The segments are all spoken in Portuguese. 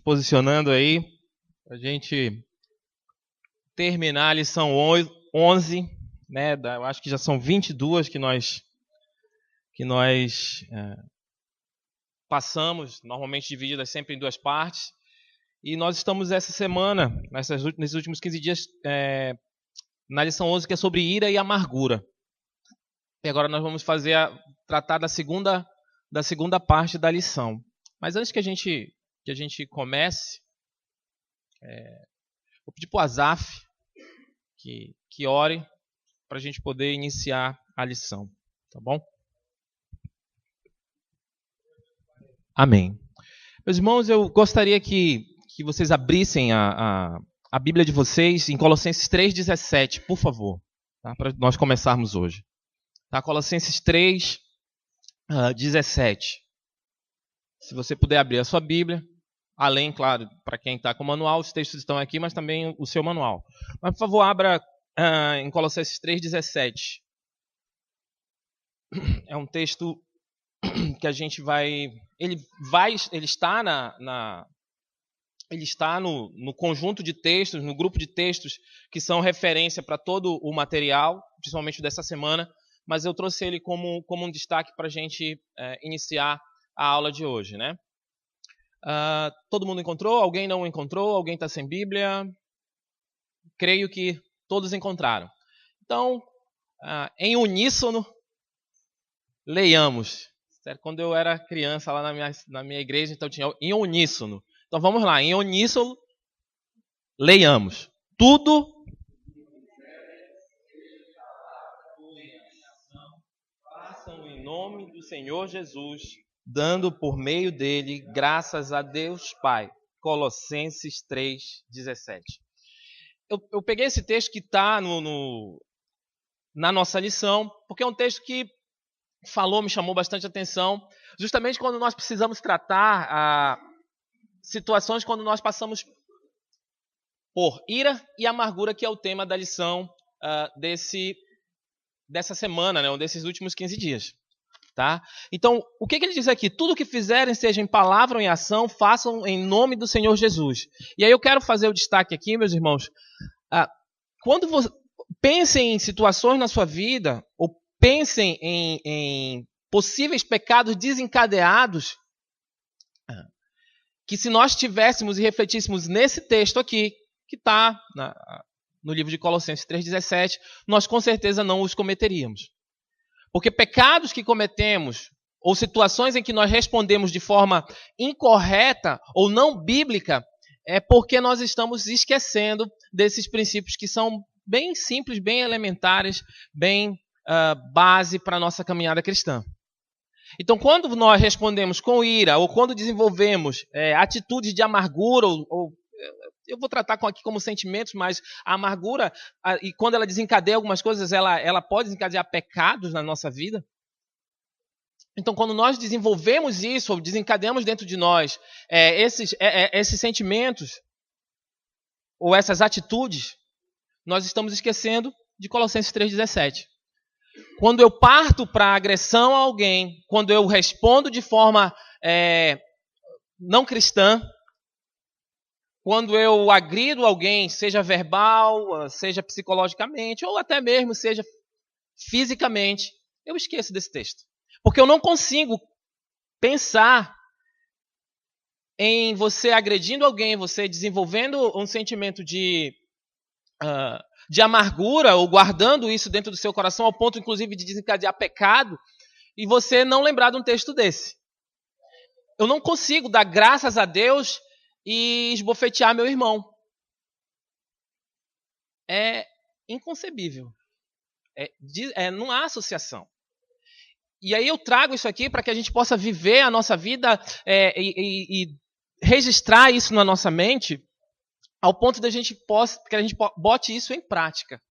posicionando aí, para a gente terminar a lição 11, né? Eu acho que já são 22 que nós passamos, normalmente divididas sempre em duas partes. E nós estamos essa semana, nesses últimos 15 dias, na lição 11, que é sobre ira e amargura. E agora nós vamos tratar da segunda parte da lição. Mas antes que a gente comece, vou pedir para o Azaf que ore para a gente poder iniciar a lição. Tá bom? Amém. Meus irmãos, eu gostaria que vocês abrissem a Bíblia de vocês em Colossenses 3,17, por favor, tá? Para nós começarmos hoje. Tá? Colossenses 3,17. Se você puder abrir a sua Bíblia, além, claro, para quem está com o manual, os textos estão aqui, mas também o seu manual. Mas, por favor, abra em Colossenses 3,17. É um texto que a gente ele está no conjunto de textos, no grupo de textos que são referência para todo o material, principalmente dessa semana, mas eu trouxe ele como um destaque para a gente iniciar a aula de hoje, né? Todo mundo encontrou? Alguém não encontrou? Alguém está sem Bíblia? Creio que todos encontraram. Então, em uníssono, leiamos. Quando eu era criança lá na minha igreja, então tinha em uníssono. Então vamos lá, em uníssono, leiamos. Tudo façam em nome do Senhor Jesus, dando por meio dele graças a Deus Pai. Colossenses 3,17. Eu peguei esse texto que está na nossa lição, porque é um texto que me chamou bastante atenção, justamente quando nós precisamos tratar situações quando nós passamos por ira e amargura, que é o tema da lição dessa semana, né, ou desses últimos 15 dias. Tá? Então, o que ele diz aqui? Tudo o que fizerem, seja em palavra ou em ação, façam em nome do Senhor Jesus. E aí eu quero fazer o destaque aqui, meus irmãos. Quando você pensem em situações na sua vida, ou pensem em possíveis pecados desencadeados, que se nós tivéssemos e refletíssemos nesse texto aqui, que está no livro de Colossenses 3,17, nós com certeza não os cometeríamos. Porque pecados que cometemos, ou situações em que nós respondemos de forma incorreta ou não bíblica, é porque nós estamos esquecendo desses princípios que são bem simples, bem elementares, bem base para a nossa caminhada cristã. Então, quando nós respondemos com ira, ou quando desenvolvemos atitudes de amargura, ou eu vou tratar aqui como sentimentos, mas a amargura, e quando ela desencadeia algumas coisas, ela pode desencadear pecados na nossa vida. Então, quando nós desenvolvemos isso, ou desencadeamos dentro de nós esses sentimentos, ou essas atitudes, nós estamos esquecendo de Colossenses 3,17. Quando eu parto para agressão a alguém, quando eu respondo de forma não cristã, quando eu agrido alguém, seja verbal, seja psicologicamente, ou até mesmo seja fisicamente, eu esqueço desse texto. Porque eu não consigo pensar em você agredindo alguém, você desenvolvendo um sentimento de amargura, ou guardando isso dentro do seu coração, ao ponto, inclusive, de desencadear pecado, e você não lembrar de um texto desse. Eu não consigo dar graças a Deus e esbofetear meu irmão. É inconcebível. Não há associação. E aí eu trago isso aqui para que a gente possa viver a nossa vida e registrar isso na nossa mente, ao ponto que a gente bote isso em prática.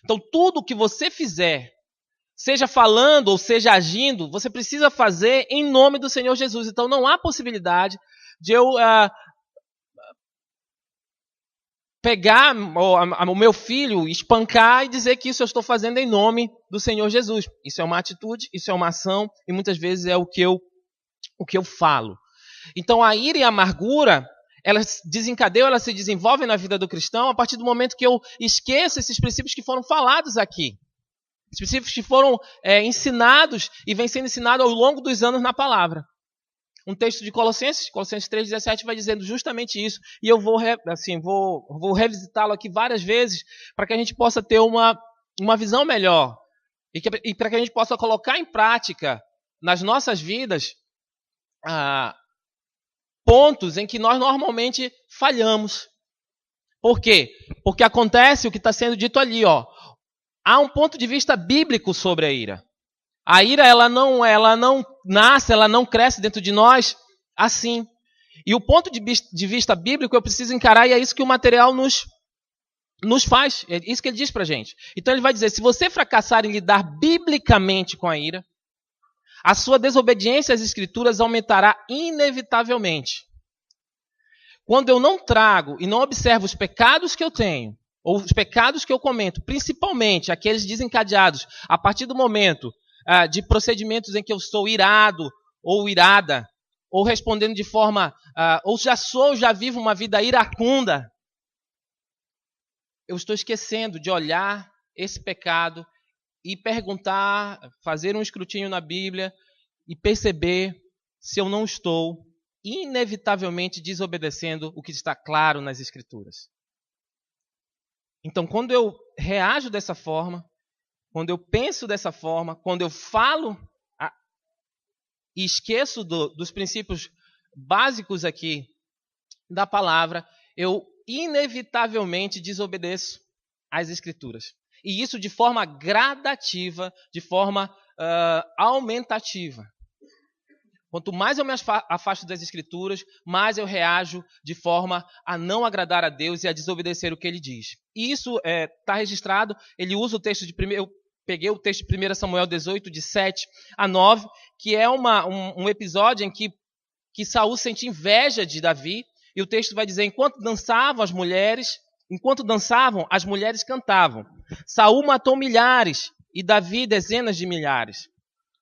Então, tudo que você fizer, seja falando ou seja agindo, você precisa fazer em nome do Senhor Jesus. Então, não há possibilidade de eu pegar o meu filho, espancar e dizer que isso eu estou fazendo em nome do Senhor Jesus. Isso é uma atitude, isso é uma ação, e muitas vezes é o que eu falo. Então, a ira e a amargura, elas desencadeiam, elas se desenvolvem na vida do cristão a partir do momento que eu esqueço esses princípios que foram falados aqui. Os princípios que foram ensinados e vêm sendo ensinados ao longo dos anos na palavra. Um texto de Colossenses 3,17 vai dizendo justamente isso. E eu vou revisitá-lo aqui várias vezes para que a gente possa ter uma visão melhor. E para que a gente possa colocar em prática nas nossas vidas pontos em que nós normalmente falhamos. Por quê? Porque acontece o que está sendo dito ali. Há um ponto de vista bíblico sobre a ira. A ira ela não nasce, ela não cresce dentro de nós assim. E o ponto de vista bíblico eu preciso encarar, e é isso que o material nos faz. É isso que ele diz para a gente. Então ele vai dizer, se você fracassar em lidar biblicamente com a ira, a sua desobediência às Escrituras aumentará inevitavelmente. Quando eu não trago e não observo os pecados que eu tenho, ou os pecados que eu cometo, principalmente aqueles desencadeados a partir do momento de procedimentos em que eu estou irado ou irada, ou respondendo de forma, ou já vivo uma vida iracunda, eu estou esquecendo de olhar esse pecado e perguntar, fazer um escrutínio na Bíblia e perceber se eu não estou inevitavelmente desobedecendo o que está claro nas Escrituras. Então, quando eu reajo dessa forma, quando eu penso dessa forma, quando eu falo e esqueço dos princípios básicos aqui da palavra, eu inevitavelmente desobedeço às Escrituras. E isso de forma gradativa, de forma aumentativa. Quanto mais eu me afasto das Escrituras, mais eu reajo de forma a não agradar a Deus e a desobedecer o que Ele diz. E isso está registrado, ele usa o texto de 1... Eu peguei o texto de 1 Samuel 18, de 7 a 9, que é um episódio em que Saul sente inveja de Davi, e o texto vai dizer, enquanto dançavam, as mulheres cantavam. Saul matou milhares e Davi dezenas de milhares.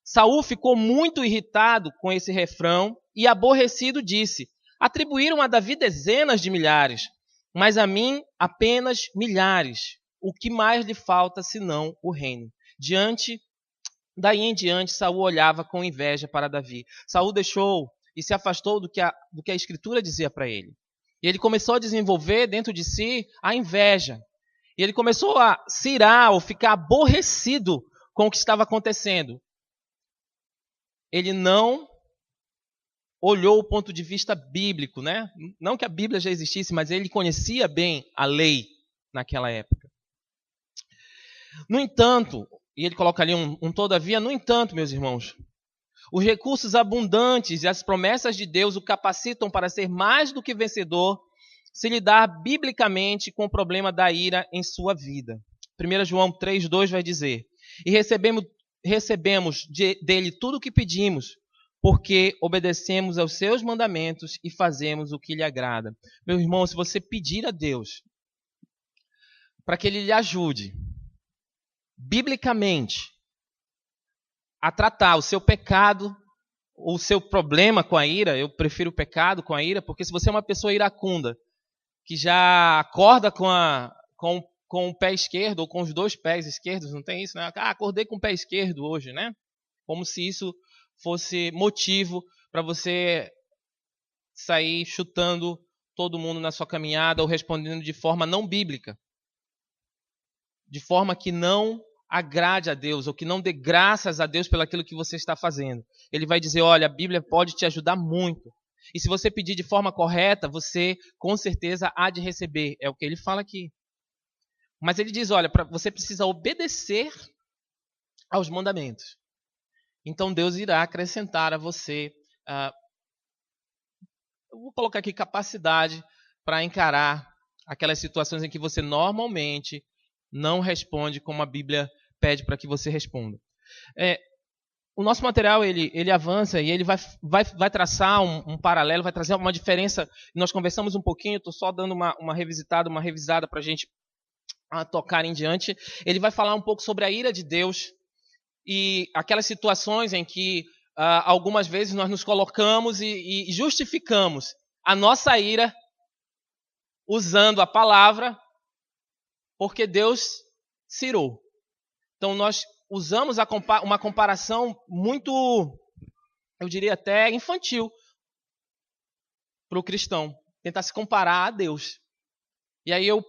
Saul ficou muito irritado com esse refrão e aborrecido disse, atribuíram a Davi dezenas de milhares, mas a mim apenas milhares. O que mais lhe falta senão o reino? Daí em diante, Saul olhava com inveja para Davi. Saul deixou e se afastou do que a Escritura dizia para ele. E ele começou a desenvolver dentro de si a inveja. E ele começou a se irar ou ficar aborrecido com o que estava acontecendo. Ele não olhou o ponto de vista bíblico, né? Não que a Bíblia já existisse, mas ele conhecia bem a lei naquela época. No entanto, e ele coloca ali um todavia, no entanto, meus irmãos, os recursos abundantes e as promessas de Deus o capacitam para ser mais do que vencedor se lidar biblicamente com o problema da ira em sua vida. 1 João 3,2 vai dizer, e recebemos dele tudo o que pedimos, porque obedecemos aos seus mandamentos e fazemos o que lhe agrada. Meu irmão, se você pedir a Deus para que Ele lhe ajude, biblicamente, a tratar o seu pecado, o seu problema com a ira, eu prefiro o pecado com a ira, porque se você é uma pessoa iracunda, que já acorda com o pé esquerdo, ou com os dois pés esquerdos, não tem isso, né? Acordei com o pé esquerdo hoje, né? Como se isso fosse motivo para você sair chutando todo mundo na sua caminhada ou respondendo de forma não bíblica. De forma que não agrade a Deus, ou que não dê graças a Deus pelo aquilo que você está fazendo. Ele vai dizer, olha, a Bíblia pode te ajudar muito. E se você pedir de forma correta, você com certeza há de receber. É o que ele fala aqui. Mas ele diz, olha, você precisa obedecer aos mandamentos. Então Deus irá acrescentar a você, eu vou colocar aqui capacidade para encarar aquelas situações em que você normalmente não responde como a Bíblia pede para que você responda. O nosso material ele avança e ele vai traçar um paralelo, vai trazer uma diferença. Nós conversamos um pouquinho, estou só dando uma revisada para a gente tocar em diante. Ele vai falar um pouco sobre a ira de Deus e aquelas situações em que algumas vezes nós nos colocamos e justificamos a nossa ira usando a palavra, porque Deus se irou. Então nós usamos uma comparação muito, eu diria até infantil, para o cristão. Tentar se comparar a Deus. E aí eu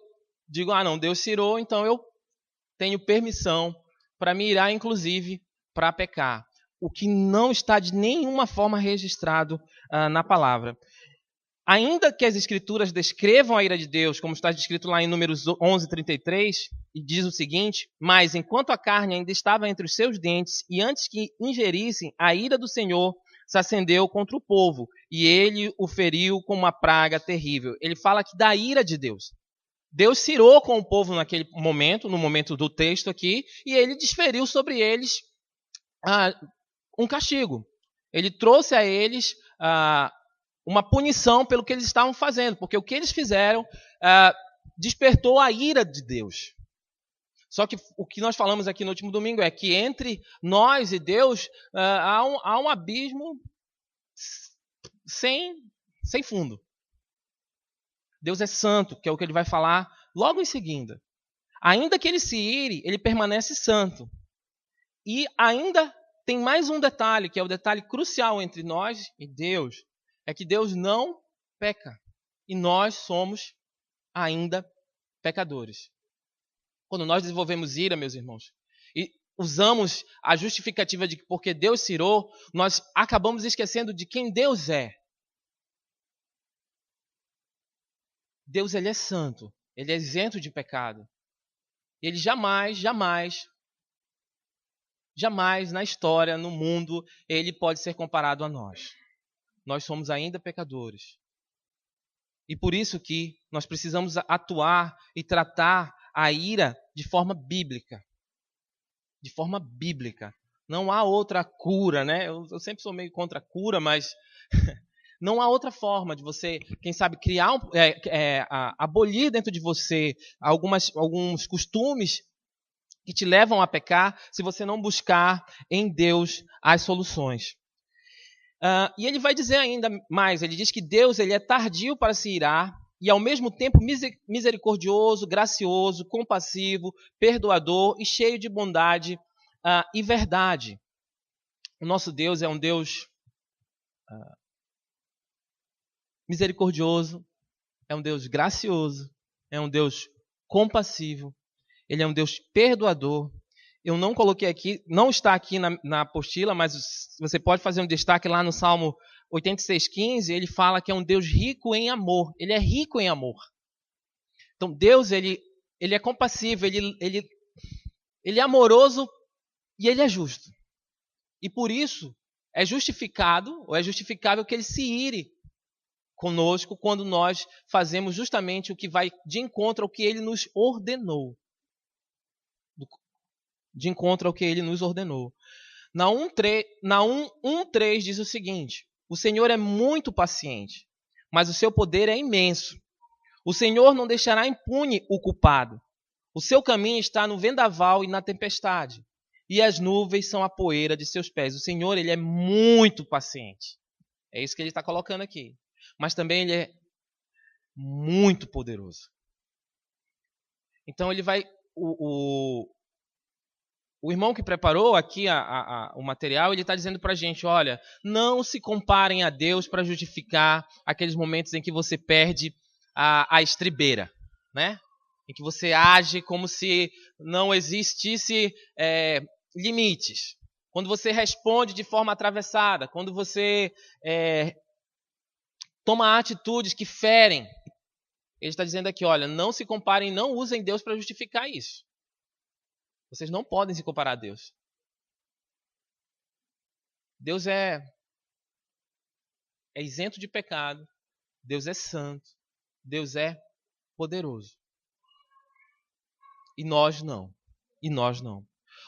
digo, não, Deus se irou, então eu tenho permissão para me irar, inclusive, para pecar. O que não está de nenhuma forma registrado na palavra. Ainda que as Escrituras descrevam a ira de Deus, como está descrito lá em Números 11:33, e diz o seguinte: mas enquanto a carne ainda estava entre os seus dentes, e antes que ingerissem, a ira do Senhor se acendeu contra o povo, e ele o feriu com uma praga terrível. Ele fala aqui da ira de Deus. Deus se irou com o povo naquele momento, no momento do texto aqui, e ele desferiu sobre eles um castigo. Ele trouxe a eles uma punição pelo que eles estavam fazendo, porque o que eles fizeram despertou a ira de Deus. Só que o que nós falamos aqui no último domingo é que entre nós e Deus há um abismo sem fundo. Deus é santo, que é o que ele vai falar logo em seguida. Ainda que ele se ire, ele permanece santo. E ainda tem mais um detalhe, que é o detalhe crucial entre nós e Deus, é que Deus não peca. E nós somos ainda pecadores. Quando nós desenvolvemos ira, meus irmãos, e usamos a justificativa de que porque Deus se irou, nós acabamos esquecendo de quem Deus é. Deus, ele é santo, ele é isento de pecado. Ele jamais na história, no mundo, ele pode ser comparado a nós. Nós somos ainda pecadores. E por isso que nós precisamos atuar e tratar a ira de forma bíblica. De forma bíblica. Não há outra cura, né? Eu sempre sou meio contra a cura, mas não há outra forma de você, quem sabe, criar, abolir dentro de você alguns costumes que te levam a pecar, se você não buscar em Deus as soluções. E ele vai dizer ainda mais, ele diz que Deus ele é tardio para se irar e ao mesmo tempo misericordioso, gracioso, compassivo, perdoador e cheio de bondade e verdade. O nosso Deus é um Deus misericordioso, é um Deus gracioso, é um Deus compassivo, ele é um Deus perdoador. Eu não coloquei aqui, não está aqui na apostila, mas você pode fazer um destaque lá no Salmo 86:15, ele fala que é um Deus rico em amor. Ele é rico em amor. Então Deus, ele é compassivo, ele é amoroso e ele é justo. E por isso é justificável que ele se ire conosco quando nós fazemos justamente o que vai de encontro ao que ele nos ordenou. De encontro ao que ele nos ordenou. Na 1:3 diz o seguinte: o Senhor é muito paciente, mas o seu poder é imenso. O Senhor não deixará impune o culpado. O seu caminho está no vendaval e na tempestade, e as nuvens são a poeira de seus pés. O Senhor, ele é muito paciente. É isso que ele está colocando aqui. Mas também ele é muito poderoso. Então ele vai... O irmão que preparou aqui o material, ele está dizendo para a gente, olha, não se comparem a Deus para justificar aqueles momentos em que você perde a estribeira, né? Em que você age como se não existisse limites. Quando você responde de forma atravessada, quando você toma atitudes que ferem. Ele está dizendo aqui, olha, não se comparem, não usem Deus para justificar isso. Vocês não podem se comparar a Deus. Deus é isento de pecado. Deus é santo. Deus é poderoso. E nós não.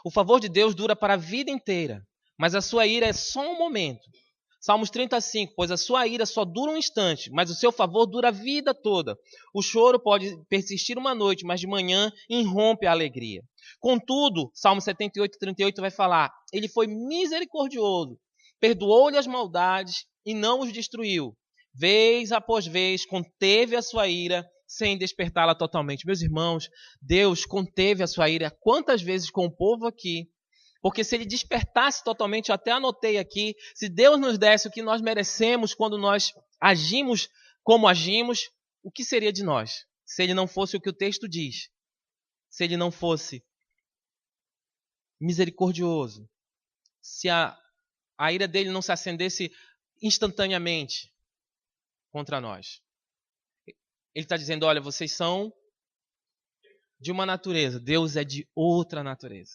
O favor de Deus dura para a vida inteira, mas a sua ira é só um momento. Salmos 35, pois a sua ira só dura um instante, mas o seu favor dura a vida toda. O choro pode persistir uma noite, mas de manhã irrompe a alegria. Contudo, Salmo 78:38 vai falar, ele foi misericordioso, perdoou-lhe as maldades e não os destruiu. Vez após vez conteve a sua ira sem despertá-la totalmente. Meus irmãos, Deus conteve a sua ira quantas vezes com o povo aqui? Porque se ele despertasse totalmente, eu até anotei aqui, se Deus nos desse o que nós merecemos quando nós agimos como agimos, o que seria de nós? Se ele não fosse o que o texto diz. Se ele não fosse misericordioso. Se a ira dele não se acendesse instantaneamente contra nós. Ele está dizendo, olha, vocês são de uma natureza, Deus é de outra natureza.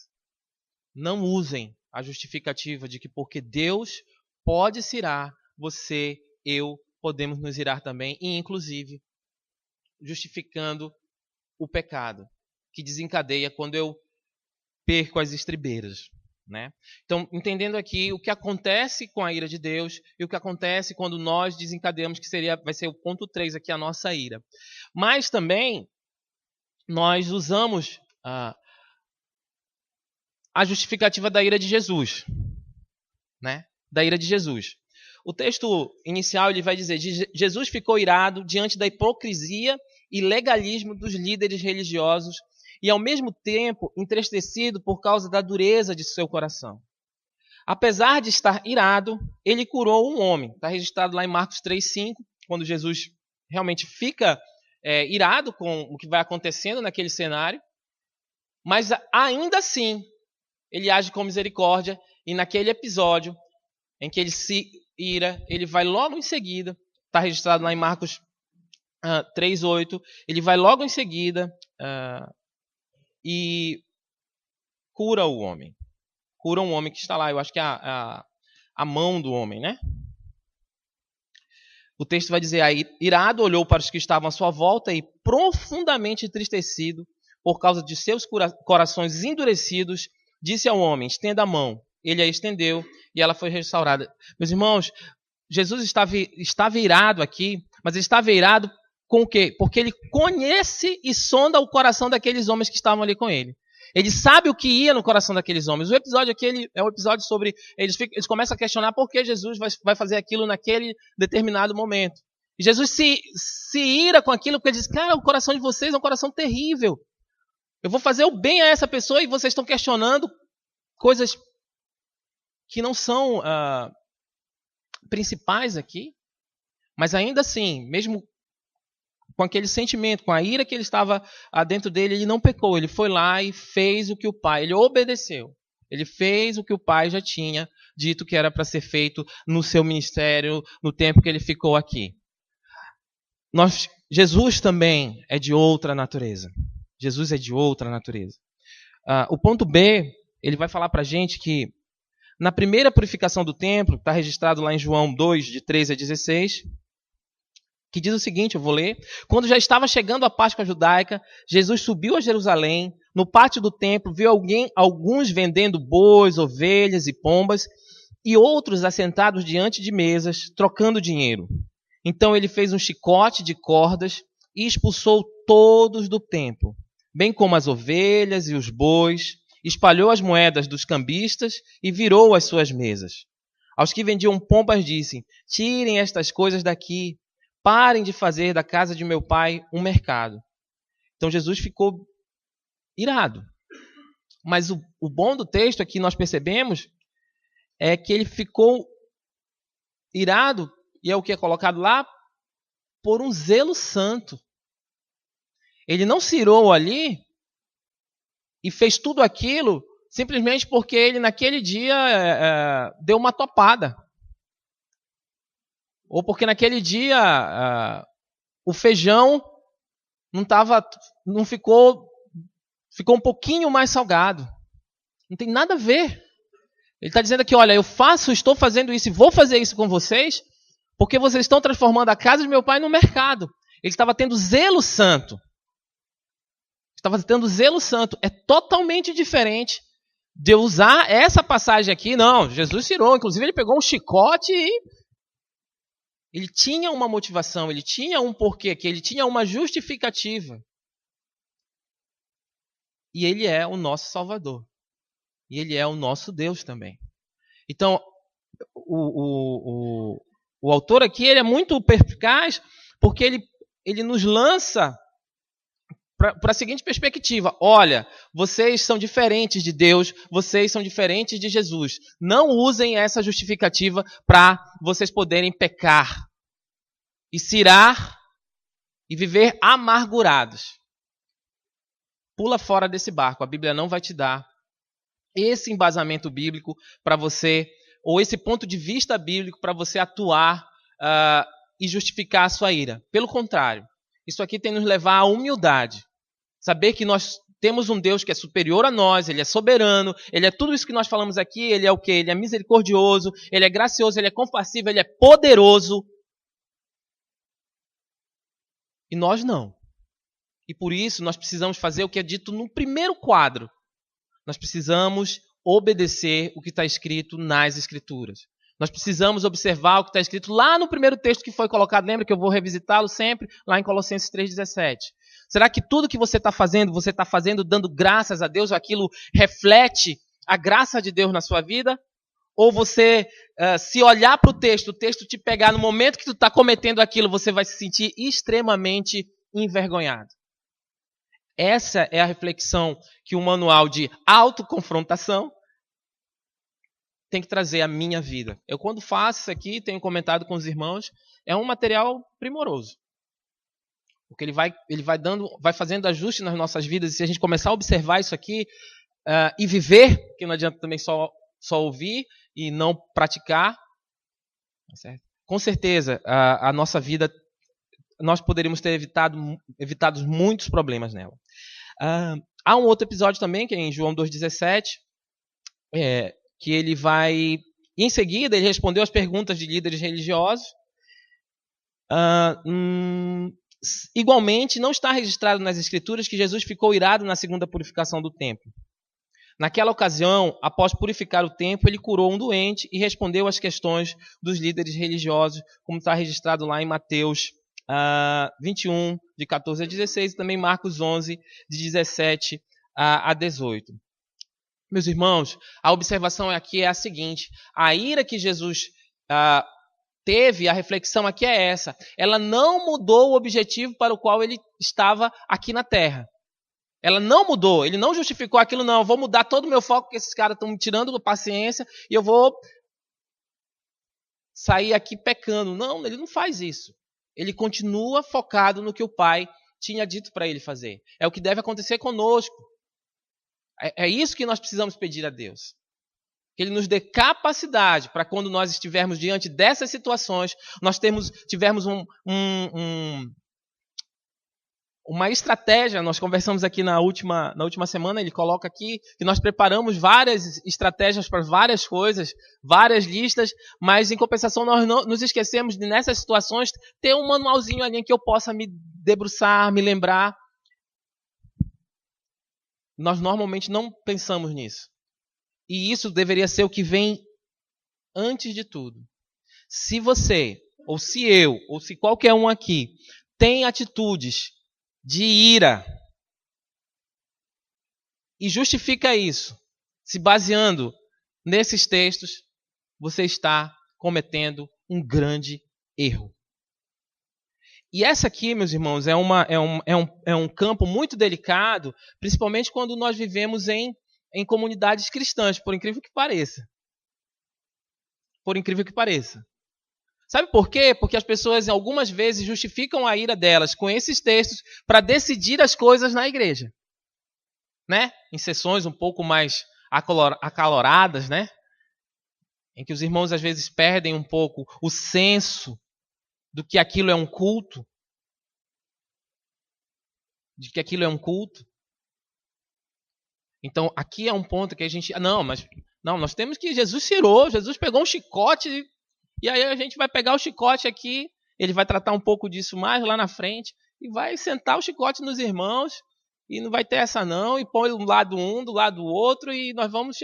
Não usem a justificativa de que porque Deus pode se irar, você, eu, podemos nos irar também, e inclusive justificando o pecado, que desencadeia quando eu perco as estribeiras. Né? Então, entendendo aqui o que acontece com a ira de Deus e o que acontece quando nós desencadeamos, que vai ser o ponto 3 aqui, a nossa ira. Mas também nós usamos a justificativa da ira de Jesus. Né? Da ira de Jesus. O texto inicial ele vai dizer: Jesus ficou irado diante da hipocrisia e legalismo dos líderes religiosos e ao mesmo tempo entristecido por causa da dureza de seu coração. Apesar de estar irado, ele curou um homem. Está registrado lá em Marcos 3,5, quando Jesus realmente fica irado com o que vai acontecendo naquele cenário. Mas ainda assim, ele age com misericórdia e naquele episódio em que ele se ira, ele vai logo em seguida, está registrado lá em Marcos 3,8, ele vai logo em seguida e cura o homem. Cura um homem que está lá, eu acho que é a mão do homem, né? O texto vai dizer, aí, irado olhou para os que estavam à sua volta e profundamente entristecido por causa de seus corações endurecidos, disse ao homem, estenda a mão. Ele a estendeu e ela foi restaurada. Meus irmãos, Jesus estava irado aqui, mas ele estava irado com o quê? Porque ele conhece e sonda o coração daqueles homens que estavam ali com ele. Ele sabe o que ia no coração daqueles homens. O episódio aqui é um episódio sobre... Eles começam a questionar por que Jesus vai fazer aquilo naquele determinado momento. E Jesus se ira com aquilo porque ele diz, cara, o coração de vocês é um coração terrível. Eu vou fazer o bem a essa pessoa e vocês estão questionando coisas que não são principais aqui. Mas ainda assim, mesmo com aquele sentimento, com a ira que ele estava dentro dele, ele não pecou. Ele foi lá e fez o que o Pai, ele obedeceu. Ele fez o que o Pai já tinha dito que era para ser feito no seu ministério, no tempo que ele ficou aqui. Jesus também é de outra natureza. Jesus é de outra natureza. O ponto B, ele vai falar para a gente que na primeira purificação do templo, está registrado lá em João 2, de 13 a 16, que diz o seguinte, eu vou ler. Quando já estava chegando a Páscoa judaica, Jesus subiu a Jerusalém. No pátio do templo, viu alguns vendendo bois, ovelhas e pombas, e outros assentados diante de mesas, trocando dinheiro. Então ele fez um chicote de cordas e expulsou todos do templo, bem como as ovelhas e os bois, espalhou as moedas dos cambistas e virou as suas mesas. Aos que vendiam pombas disse, tirem estas coisas daqui, parem de fazer da casa de meu pai um mercado. Então Jesus ficou irado. Mas o bom do texto aqui nós percebemos é que ele ficou irado, e é o que é colocado lá, por um zelo santo. Ele não se irou ali e fez tudo aquilo simplesmente porque ele naquele dia deu uma topada. Ou porque naquele dia o feijão ficou um pouquinho mais salgado. Não tem nada a ver. Ele está dizendo aqui, olha, estou fazendo isso e vou fazer isso com vocês, porque vocês estão transformando a casa de meu pai no mercado. Ele estava tendo zelo santo. É totalmente diferente de eu usar essa passagem aqui. Não, Jesus tirou. Inclusive ele pegou um chicote e ele tinha uma motivação, ele tinha um porquê aqui, ele tinha uma justificativa. E ele é o nosso Salvador. E ele é o nosso Deus também. Então, o autor aqui ele é muito perspicaz porque ele ele nos lança para a seguinte perspectiva: olha, vocês são diferentes de Deus, vocês são diferentes de Jesus. Não usem essa justificativa para vocês poderem pecar e se irar e viver amargurados. Pula fora desse barco. A Bíblia não vai te dar esse embasamento bíblico para você, ou esse ponto de vista bíblico para você atuar e justificar a sua ira. Pelo contrário, isso aqui tem nos levar à humildade. Saber que nós temos um Deus que é superior a nós, Ele é soberano, Ele é tudo isso que nós falamos aqui, Ele é o quê? Ele é misericordioso, Ele é gracioso, Ele é compassivo, Ele é poderoso. E nós não. E por isso nós precisamos fazer o que é dito no primeiro quadro. Nós precisamos obedecer o que está escrito nas Escrituras. Nós precisamos observar o que está escrito lá no primeiro texto que foi colocado. Lembra que eu vou revisitá-lo sempre? Lá em Colossenses 3,17. Será que tudo que você está fazendo dando graças a Deus, aquilo reflete a graça de Deus na sua vida? Ou você, se olhar para o texto te pegar no momento que tu está cometendo aquilo, você vai se sentir extremamente envergonhado? Essa é a reflexão que o manual de autoconfrontação tem que trazer à minha vida. Eu, quando faço isso aqui, tenho comentado com os irmãos, é um material primoroso. Porque ele vai fazendo ajuste nas nossas vidas, e se a gente começar a observar isso aqui e viver, porque não adianta também só ouvir e não praticar, certo? Com certeza a nossa vida, nós poderíamos ter evitado muitos problemas nela. Há um outro episódio também, que é em João 2,17, que ele vai, e em seguida, ele respondeu as perguntas de líderes religiosos. Igualmente, não está registrado nas Escrituras que Jesus ficou irado na segunda purificação do templo. Naquela ocasião, após purificar o templo, ele curou um doente e respondeu às questões dos líderes religiosos, como está registrado lá em Mateus 21, de 14 a 16, e também Marcos 11, de 17 a 18. Meus irmãos, a observação aqui é a seguinte: a ira que Jesus teve, a reflexão aqui é essa. Ela não mudou o objetivo para o qual ele estava aqui na terra. Ela não mudou, ele não justificou aquilo, não. Eu vou mudar todo o meu foco, porque esses caras estão me tirando a paciência e eu vou sair aqui pecando. Não, ele não faz isso. Ele continua focado no que o Pai tinha dito para ele fazer. É o que deve acontecer conosco. É isso que nós precisamos pedir a Deus. Que Ele nos dê capacidade para quando nós estivermos diante dessas situações, nós tivermos uma estratégia. Nós conversamos aqui na última semana, ele coloca aqui que nós preparamos várias estratégias para várias coisas, várias listas, mas em compensação nós não nos esquecemos de, nessas situações, ter um manualzinho ali em que eu possa me debruçar, me lembrar. Nós normalmente não pensamos nisso. E isso deveria ser o que vem antes de tudo. Se você, ou se eu, ou se qualquer um aqui, tem atitudes de ira e justifica isso, se baseando nesses textos, você está cometendo um grande erro. E essa aqui, meus irmãos, é um campo muito delicado, principalmente quando nós vivemos em comunidades cristãs, por incrível que pareça. Por incrível que pareça. Sabe por quê? Porque as pessoas algumas vezes justificam a ira delas com esses textos para decidir as coisas na igreja. Né? Em sessões um pouco mais acaloradas, né? Em que os irmãos às vezes perdem um pouco o senso do que aquilo é um culto. De que aquilo é um culto. Então, aqui é um ponto que a gente... nós temos que... Jesus pegou um chicote, e aí a gente vai pegar o chicote aqui, ele vai tratar um pouco disso mais lá na frente, e vai sentar o chicote nos irmãos, e não vai ter essa não, e põe do lado um, do lado do outro, e nós vamos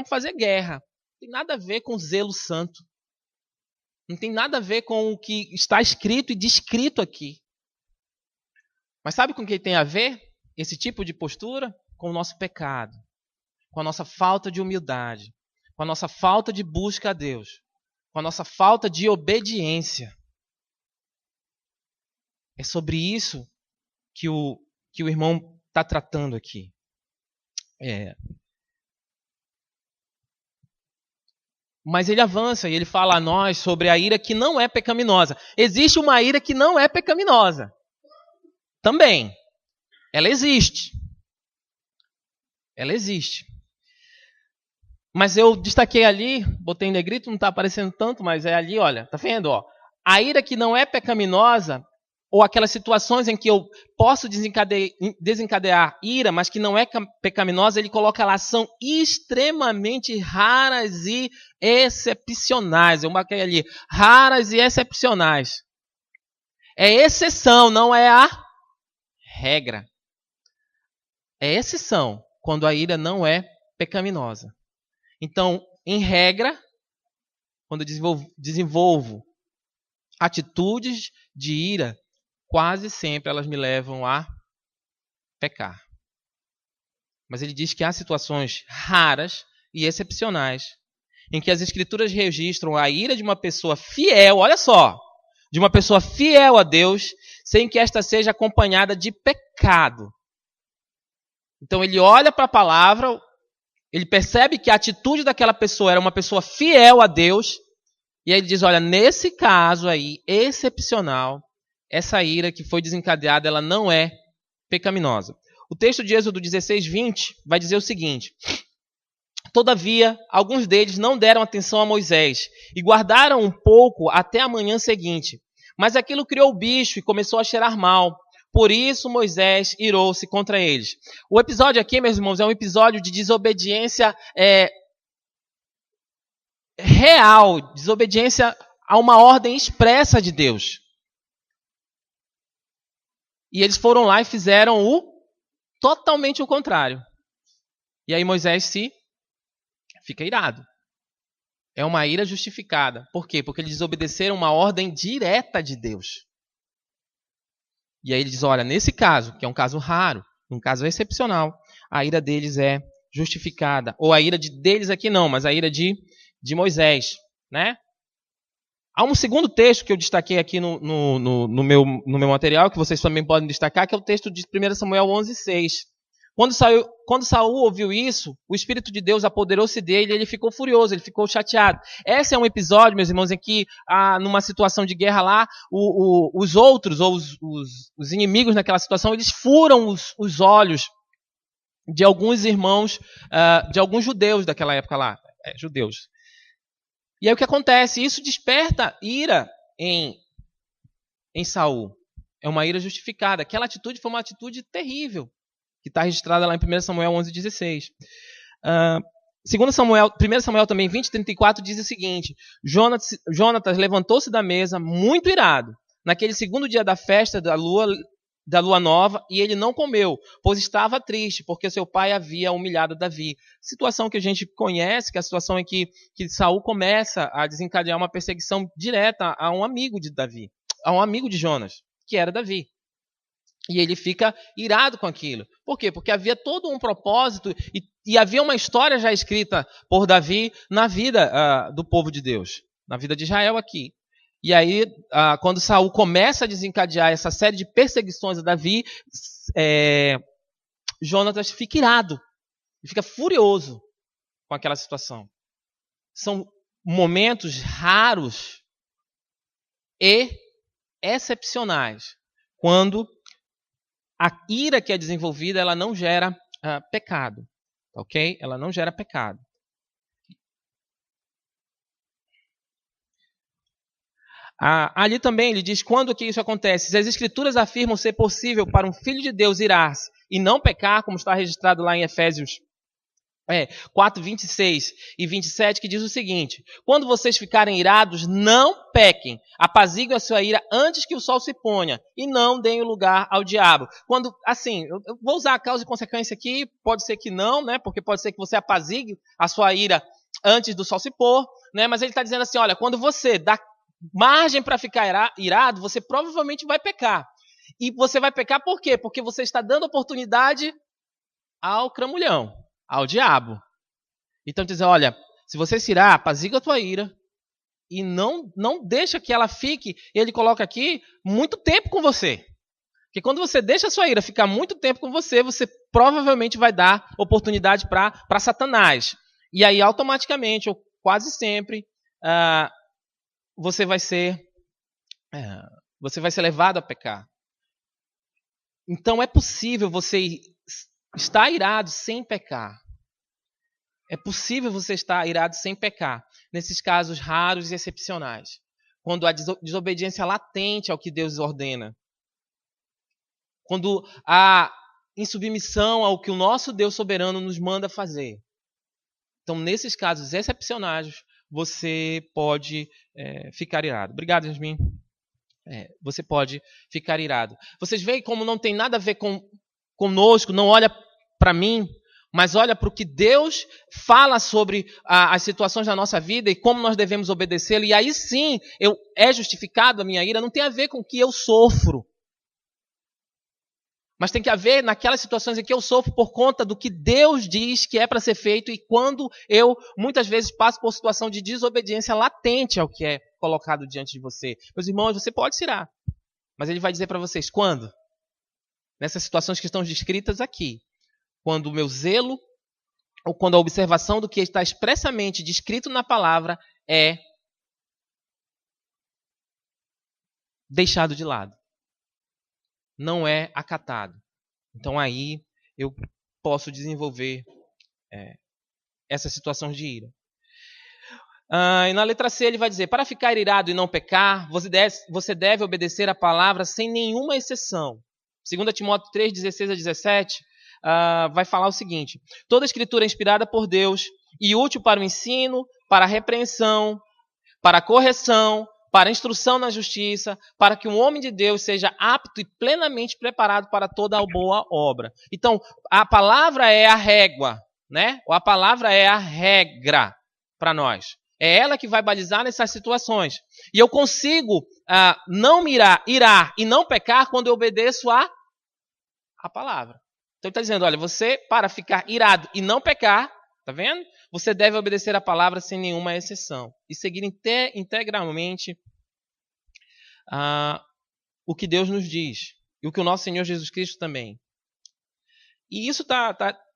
fazer guerra. Não tem nada a ver com zelo santo. Não tem nada a ver com o que está escrito e descrito aqui. Mas sabe com o que tem a ver esse tipo de postura? Com o nosso pecado, com a nossa falta de humildade, com a nossa falta de busca a Deus, com a nossa falta de obediência. É sobre isso que o irmão está tratando aqui. Mas ele avança e ele fala a nós sobre a ira que não é pecaminosa. Existe uma ira que não é pecaminosa. Também. Ela existe. Ela existe. Mas eu destaquei ali, botei em negrito, não está aparecendo tanto, mas é ali, olha, tá vendo? Ó? A ira que não é pecaminosa, ou aquelas situações em que eu posso desencadear ira, mas que não é pecaminosa, ele coloca lá, são extremamente raras e excepcionais. Eu marquei ali, raras e excepcionais. É exceção, não é a regra. É exceção quando a ira não é pecaminosa. Então, em regra, quando eu desenvolvo atitudes de ira, quase sempre elas me levam a pecar. Mas ele diz que há situações raras e excepcionais em que as Escrituras registram a ira de uma pessoa fiel, olha só, de uma pessoa fiel a Deus, sem que esta seja acompanhada de pecado. Então ele olha para a palavra, ele percebe que a atitude daquela pessoa era uma pessoa fiel a Deus, e aí ele diz, olha, nesse caso aí, excepcional, essa ira que foi desencadeada, ela não é pecaminosa. O texto de Êxodo 16:20 vai dizer o seguinte: todavia, alguns deles não deram atenção a Moisés e guardaram um pouco até a manhã seguinte. Mas aquilo criou o bicho e começou a cheirar mal. Por isso Moisés irou-se contra eles. O episódio aqui, meus irmãos, é um episódio de desobediência real, desobediência a uma ordem expressa de Deus. E eles foram lá e fizeram totalmente o contrário. E aí Moisés fica irado. É uma ira justificada. Por quê? Porque eles desobedeceram uma ordem direta de Deus. E aí ele diz, olha, nesse caso, que é um caso raro, um caso excepcional, a ira deles é justificada. Ou a ira deles aqui não, mas a ira de Moisés, né? Há um segundo texto que eu destaquei aqui no meu material, que vocês também podem destacar, que é o texto de 1 Samuel 11:6. Quando Saul ouviu isso, o Espírito de Deus apoderou-se dele e ele ficou furioso, ele ficou chateado. Esse é um episódio, meus irmãos, em que, numa situação de guerra lá, os outros, ou os inimigos naquela situação, eles furam os olhos de alguns irmãos, de alguns judeus daquela época lá, judeus. E aí o que acontece? Isso desperta ira em Saul. É uma ira justificada. Aquela atitude foi uma atitude terrível, que está registrada lá em 1 Samuel 11:16. 1 Samuel também 20:34 diz o seguinte: Jonatas levantou-se da mesa muito irado, naquele segundo dia da festa da lua nova, e ele não comeu, pois estava triste, porque seu pai havia humilhado Davi. Situação que a gente conhece, que é a situação em que Saul começa a desencadear uma perseguição direta a um amigo de Davi, a um amigo de Jonas, que era Davi. E ele fica irado com aquilo. Por quê? Porque havia todo um propósito e havia uma história já escrita por Davi na vida do povo de Deus, na vida de Israel aqui. E aí, quando Saul começa a desencadear essa série de perseguições a Davi, Jonatas fica irado, fica furioso com aquela situação. São momentos raros e excepcionais, quando a ira que é desenvolvida, ela não gera pecado, ok? Ela não gera pecado. Ali também ele diz quando que isso acontece. Se as Escrituras afirmam ser possível para um filho de Deus irar-se e não pecar, como está registrado lá em Efésios 4:26 e 27, que diz o seguinte: quando vocês ficarem irados, não pequem, apaziguem a sua ira antes que o sol se ponha, e não deem lugar ao diabo. Quando, assim, eu vou usar a causa e consequência aqui, pode ser que não, né? Porque pode ser que você apazigue a sua ira antes do sol se pôr, né? Mas ele está dizendo assim, olha, quando você dá margem para ficar irado, você provavelmente vai pecar. E você vai pecar por quê? Porque você está dando oportunidade ao cramulhão, ao diabo. Então diz, olha, se você se irar, apaziga a tua ira, e não deixa que ela fique, ele coloca aqui, muito tempo com você. Porque quando você deixa a sua ira ficar muito tempo com você, você provavelmente vai dar oportunidade para Satanás. E aí, automaticamente, ou quase sempre, você vai ser levado a pecar. Então, é possível você estar irado sem pecar. É possível você estar irado sem pecar, nesses casos raros e excepcionais. Quando há desobediência latente ao que Deus ordena. Quando há insubmissão ao que o nosso Deus soberano nos manda fazer. Então, nesses casos excepcionais, você pode ficar irado. Obrigado, Yasmin. Você pode ficar irado. Vocês veem como não tem nada a ver conosco, não olha para mim, mas olha para o que Deus fala sobre as situações da nossa vida e como nós devemos obedecê-lo. E aí sim, é justificado a minha ira, não tem a ver com o que eu sofro. Mas tem que haver naquelas situações em que eu sofro por conta do que Deus diz que é para ser feito e quando eu, muitas vezes, passo por situação de desobediência latente ao que é colocado diante de você. Meus irmãos, você pode se irar, mas ele vai dizer para vocês quando? Nessas situações que estão descritas aqui. Quando o meu zelo ou quando a observação do que está expressamente descrito na palavra é deixado de lado. Não é acatado. Então aí eu posso desenvolver essas situações de ira. E na letra C ele vai dizer, para ficar irado e não pecar, você deve obedecer a palavra sem nenhuma exceção. 2 Timóteo 3, 16 a 17, vai falar o seguinte, toda a escritura é inspirada por Deus e útil para o ensino, para a repreensão, para a correção, para a instrução na justiça, para que um homem de Deus seja apto e plenamente preparado para toda a boa obra. Então, a palavra é a régua, né? Ou a palavra é a regra para nós. É ela que vai balizar nessas situações. E eu consigo não me irar e não pecar quando eu obedeço a palavra. Então, ele está dizendo, olha, você, para ficar irado e não pecar, tá vendo? Você deve obedecer a palavra sem nenhuma exceção. E seguir integralmente o que Deus nos diz. E o que o nosso Senhor Jesus Cristo também. E isso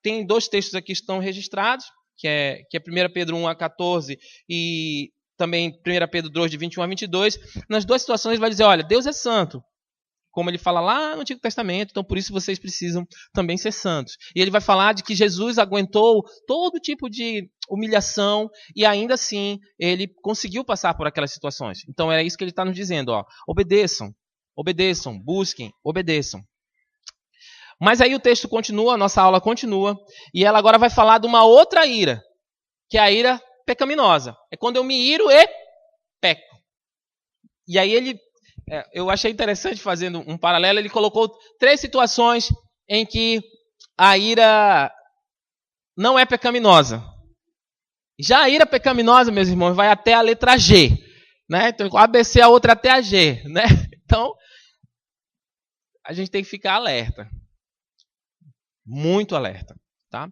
tem dois textos aqui que estão registrados, que é 1 Pedro 1 a 14 e também 1 Pedro 2, de 21 a 22. Nas duas situações ele vai dizer, olha, Deus é santo. Como ele fala lá no Antigo Testamento, então por isso vocês precisam também ser santos. E ele vai falar de que Jesus aguentou todo tipo de humilhação e ainda assim ele conseguiu passar por aquelas situações. Então é isso que ele está nos dizendo, ó, obedeçam, busquem, obedeçam. Mas aí o texto continua, a nossa aula continua, e ela agora vai falar de uma outra ira, que é a ira pecaminosa. É quando eu me iro e peco. E aí eu achei interessante fazendo um paralelo, ele colocou 3 situações em que a ira não é pecaminosa. Já a ira pecaminosa, meus irmãos, vai até a letra G. Né? Então, a ABC, a outra até a G. Né? Então, a gente tem que ficar alerta. Muito alerta. Tá?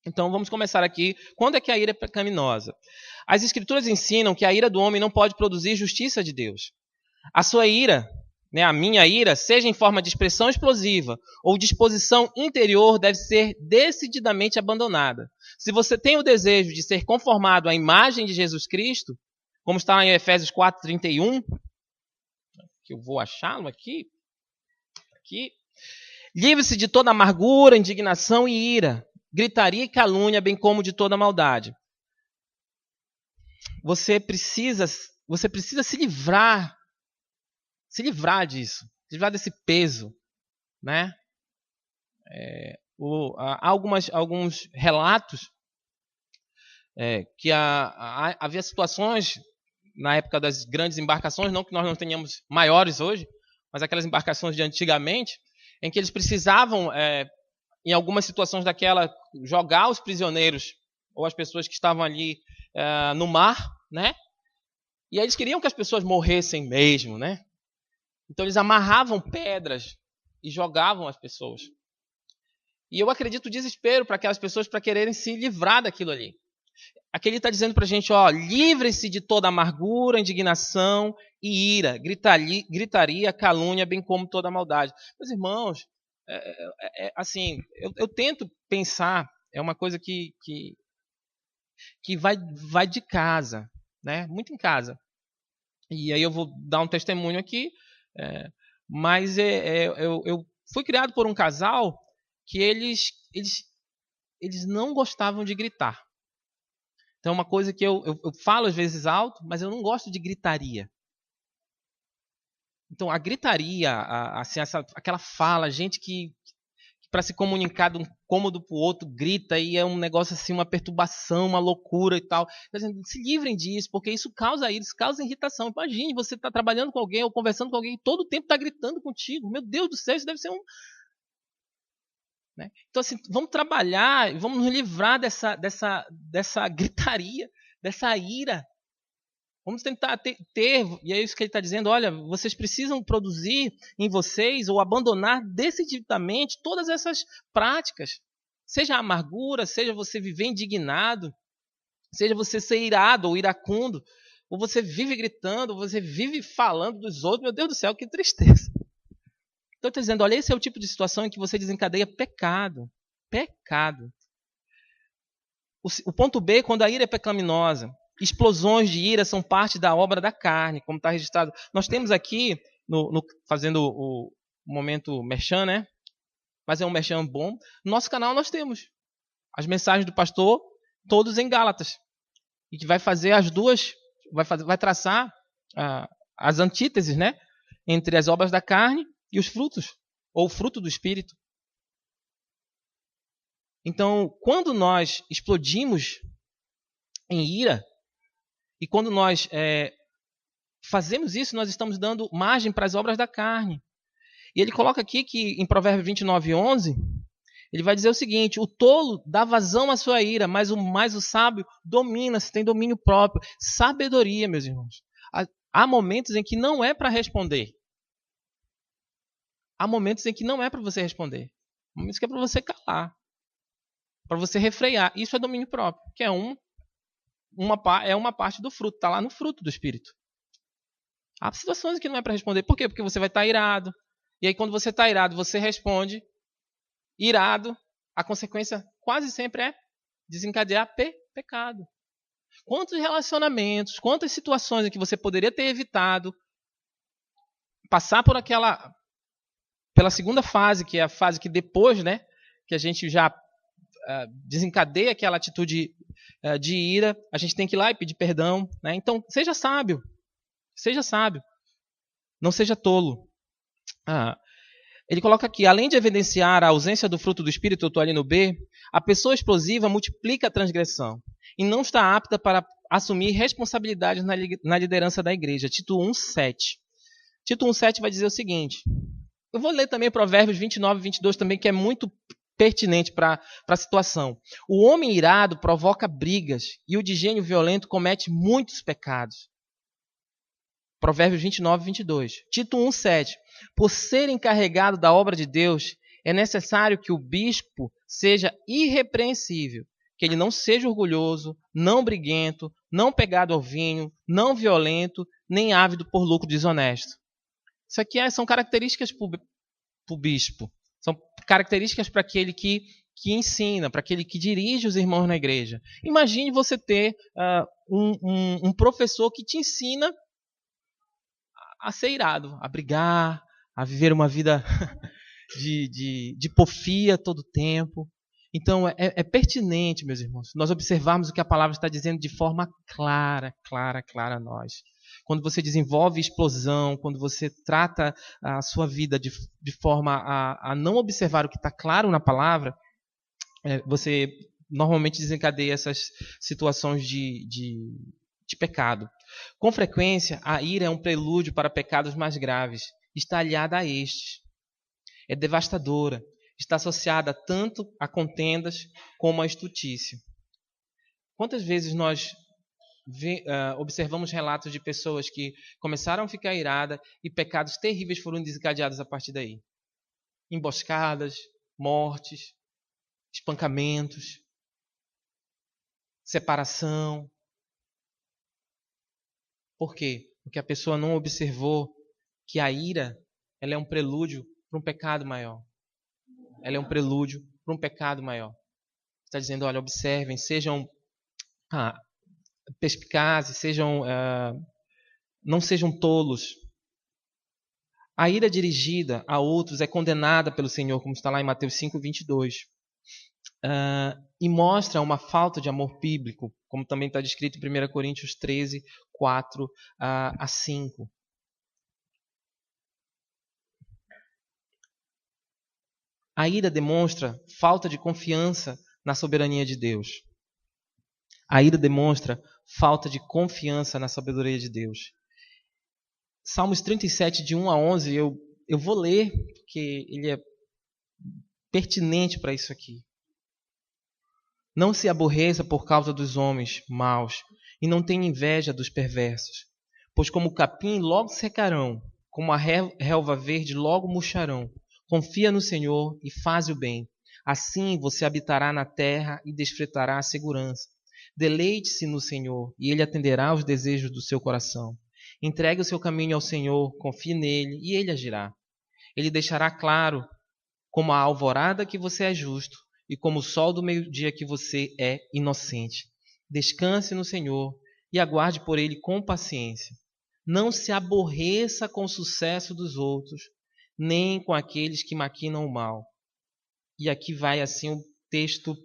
Então, vamos começar aqui. Quando é que a ira é pecaminosa? As Escrituras ensinam que a ira do homem não pode produzir justiça de Deus. A sua ira, né, a minha ira, seja em forma de expressão explosiva ou disposição interior, deve ser decididamente abandonada. Se você tem o desejo de ser conformado à imagem de Jesus Cristo, como está em Efésios 4:31, que eu vou achá-lo aqui, livre-se de toda amargura, indignação e ira, gritaria e calúnia, bem como de toda maldade. Você precisa se livrar disso, se livrar desse peso, né? Há alguns relatos que havia situações na época das grandes embarcações, não que nós não tenhamos maiores hoje, mas aquelas embarcações de antigamente, em que eles precisavam, em algumas situações daquela, jogar os prisioneiros ou as pessoas que estavam ali no mar, né? E aí eles queriam que as pessoas morressem mesmo, né? Então eles amarravam pedras e jogavam as pessoas. E eu acredito o desespero para aquelas pessoas para quererem se livrar daquilo ali. Aqui ele está dizendo para a gente, ó, livre-se de toda amargura, indignação e ira, gritaria, calúnia, bem como toda maldade. Meus irmãos, assim, eu tento pensar, é uma coisa que vai de casa, né? Muito em casa. E aí eu vou dar um testemunho aqui, mas eu fui criado por um casal que eles não gostavam de gritar. Então é uma coisa que eu falo às vezes alto, mas eu não gosto de gritaria. Então a gritaria, assim, aquela fala, gente que para se comunicar de um cômodo para o outro grita e é um negócio assim, uma perturbação, uma loucura e tal. Se livrem disso, porque isso causa irritação. Imagine, você está trabalhando com alguém ou conversando com alguém e todo o tempo está gritando contigo. Meu Deus do céu, isso deve ser um... Né? Então, assim, vamos trabalhar, vamos nos livrar dessa gritaria, dessa ira. Vamos tentar ter, e é isso que ele está dizendo, olha, vocês precisam produzir em vocês ou abandonar decididamente todas essas práticas. Seja a amargura, seja você viver indignado, seja você ser irado ou iracundo, ou você vive gritando, ou você vive falando dos outros. Meu Deus do céu, que tristeza. Então, está dizendo, olha, esse é o tipo de situação em que você desencadeia pecado. Pecado. O ponto B, quando a ira é pecaminosa. Explosões de ira são parte da obra da carne, como está registrado. Nós temos aqui, fazendo o momento merchan, né? Mas é um merchan bom. No nosso canal nós temos as mensagens do pastor, todos em Gálatas. E que vai fazer as duas, vai traçar as antíteses, né? Entre as obras da carne e os frutos, ou o fruto do Espírito. Então, quando nós explodimos em ira, e quando nós fazemos isso, nós estamos dando margem para as obras da carne. E ele coloca aqui que em Provérbios 29:11, ele vai dizer o seguinte: o tolo dá vazão à sua ira, mas o sábio domina-se, tem domínio próprio. Sabedoria, meus irmãos. Há momentos em que não é para responder. Há momentos em que não é para você responder. Há momentos que é para você calar. Para você refrear. Isso é domínio próprio, que é uma parte do fruto, está lá no fruto do Espírito. Há situações que não é para responder. Por quê? Porque você vai estar irado. E aí quando você está irado, você responde. Irado, a consequência quase sempre é desencadear pecado. Quantos relacionamentos, quantas situações em que você poderia ter evitado passar pela segunda fase, que é a fase que depois, né, que a gente já desencadeia aquela atitude de ira, a gente tem que ir lá e pedir perdão, né? Então, seja sábio, não seja tolo. Ele coloca aqui, além de evidenciar a ausência do fruto do Espírito, eu estou ali no B, a pessoa explosiva multiplica a transgressão e não está apta para assumir responsabilidades na liderança da igreja. Tito 1:7. Tito 1:7 vai dizer o seguinte, eu vou ler também Provérbios 29:22 também, que é muito pertinente para a situação. O homem irado provoca brigas e o de gênio violento comete muitos pecados. Provérbios 29:22. Tito 1:7. Por ser encarregado da obra de Deus, é necessário que o bispo seja irrepreensível, que ele não seja orgulhoso, não briguento, não pegado ao vinho, não violento, nem ávido por lucro desonesto. Isso aqui são características para o bispo. São características para aquele que ensina, para aquele que dirige os irmãos na igreja. Imagine você ter um professor que te ensina a ser irado, a brigar, a viver uma vida de porfia todo o tempo. Então é pertinente, meus irmãos, nós observarmos o que a palavra está dizendo de forma clara a nós. Quando você desenvolve explosão, quando você trata a sua vida de forma a não observar o que está claro na palavra, você normalmente desencadeia essas situações de pecado. Com frequência, a ira é um prelúdio para pecados mais graves. Está aliada a estes. É devastadora. Está associada tanto a contendas como a estultícia. Quantas vezes nós observamos relatos de pessoas que começaram a ficar iradas e pecados terríveis foram desencadeados a partir daí? Emboscadas, mortes, espancamentos. separação. Por quê? Porque a pessoa não observou que a ira, ela é um prelúdio para um pecado maior. Ela é um prelúdio para um pecado maior. Está dizendo, olha, observem, sejam perspicazes, não sejam tolos. A ira dirigida a outros é condenada pelo Senhor, como está lá em Mateus 5:22. E mostra uma falta de amor bíblico, como também está descrito em 1 Coríntios 13, 4 a 5. A ira demonstra falta de confiança na soberania de Deus. A ira demonstra falta de confiança na sabedoria de Deus. Salmos 37, de 1 a 11, eu vou ler, porque ele é pertinente para isso aqui. Não se aborreça por causa dos homens maus, e não tenha inveja dos perversos. Pois como o capim logo secarão, como a relva verde logo murcharão. Confia no Senhor e faz o bem. Assim você habitará na terra e desfrutará a segurança. Deleite-se no Senhor, e Ele atenderá aos desejos do seu coração. Entregue o seu caminho ao Senhor, confie nele, e Ele agirá. Ele deixará claro, como a alvorada, que você é justo, e como o sol do meio-dia que você é inocente. Descanse no Senhor e aguarde por Ele com paciência. Não se aborreça com o sucesso dos outros, nem com aqueles que maquinam o mal. E aqui vai assim o texto: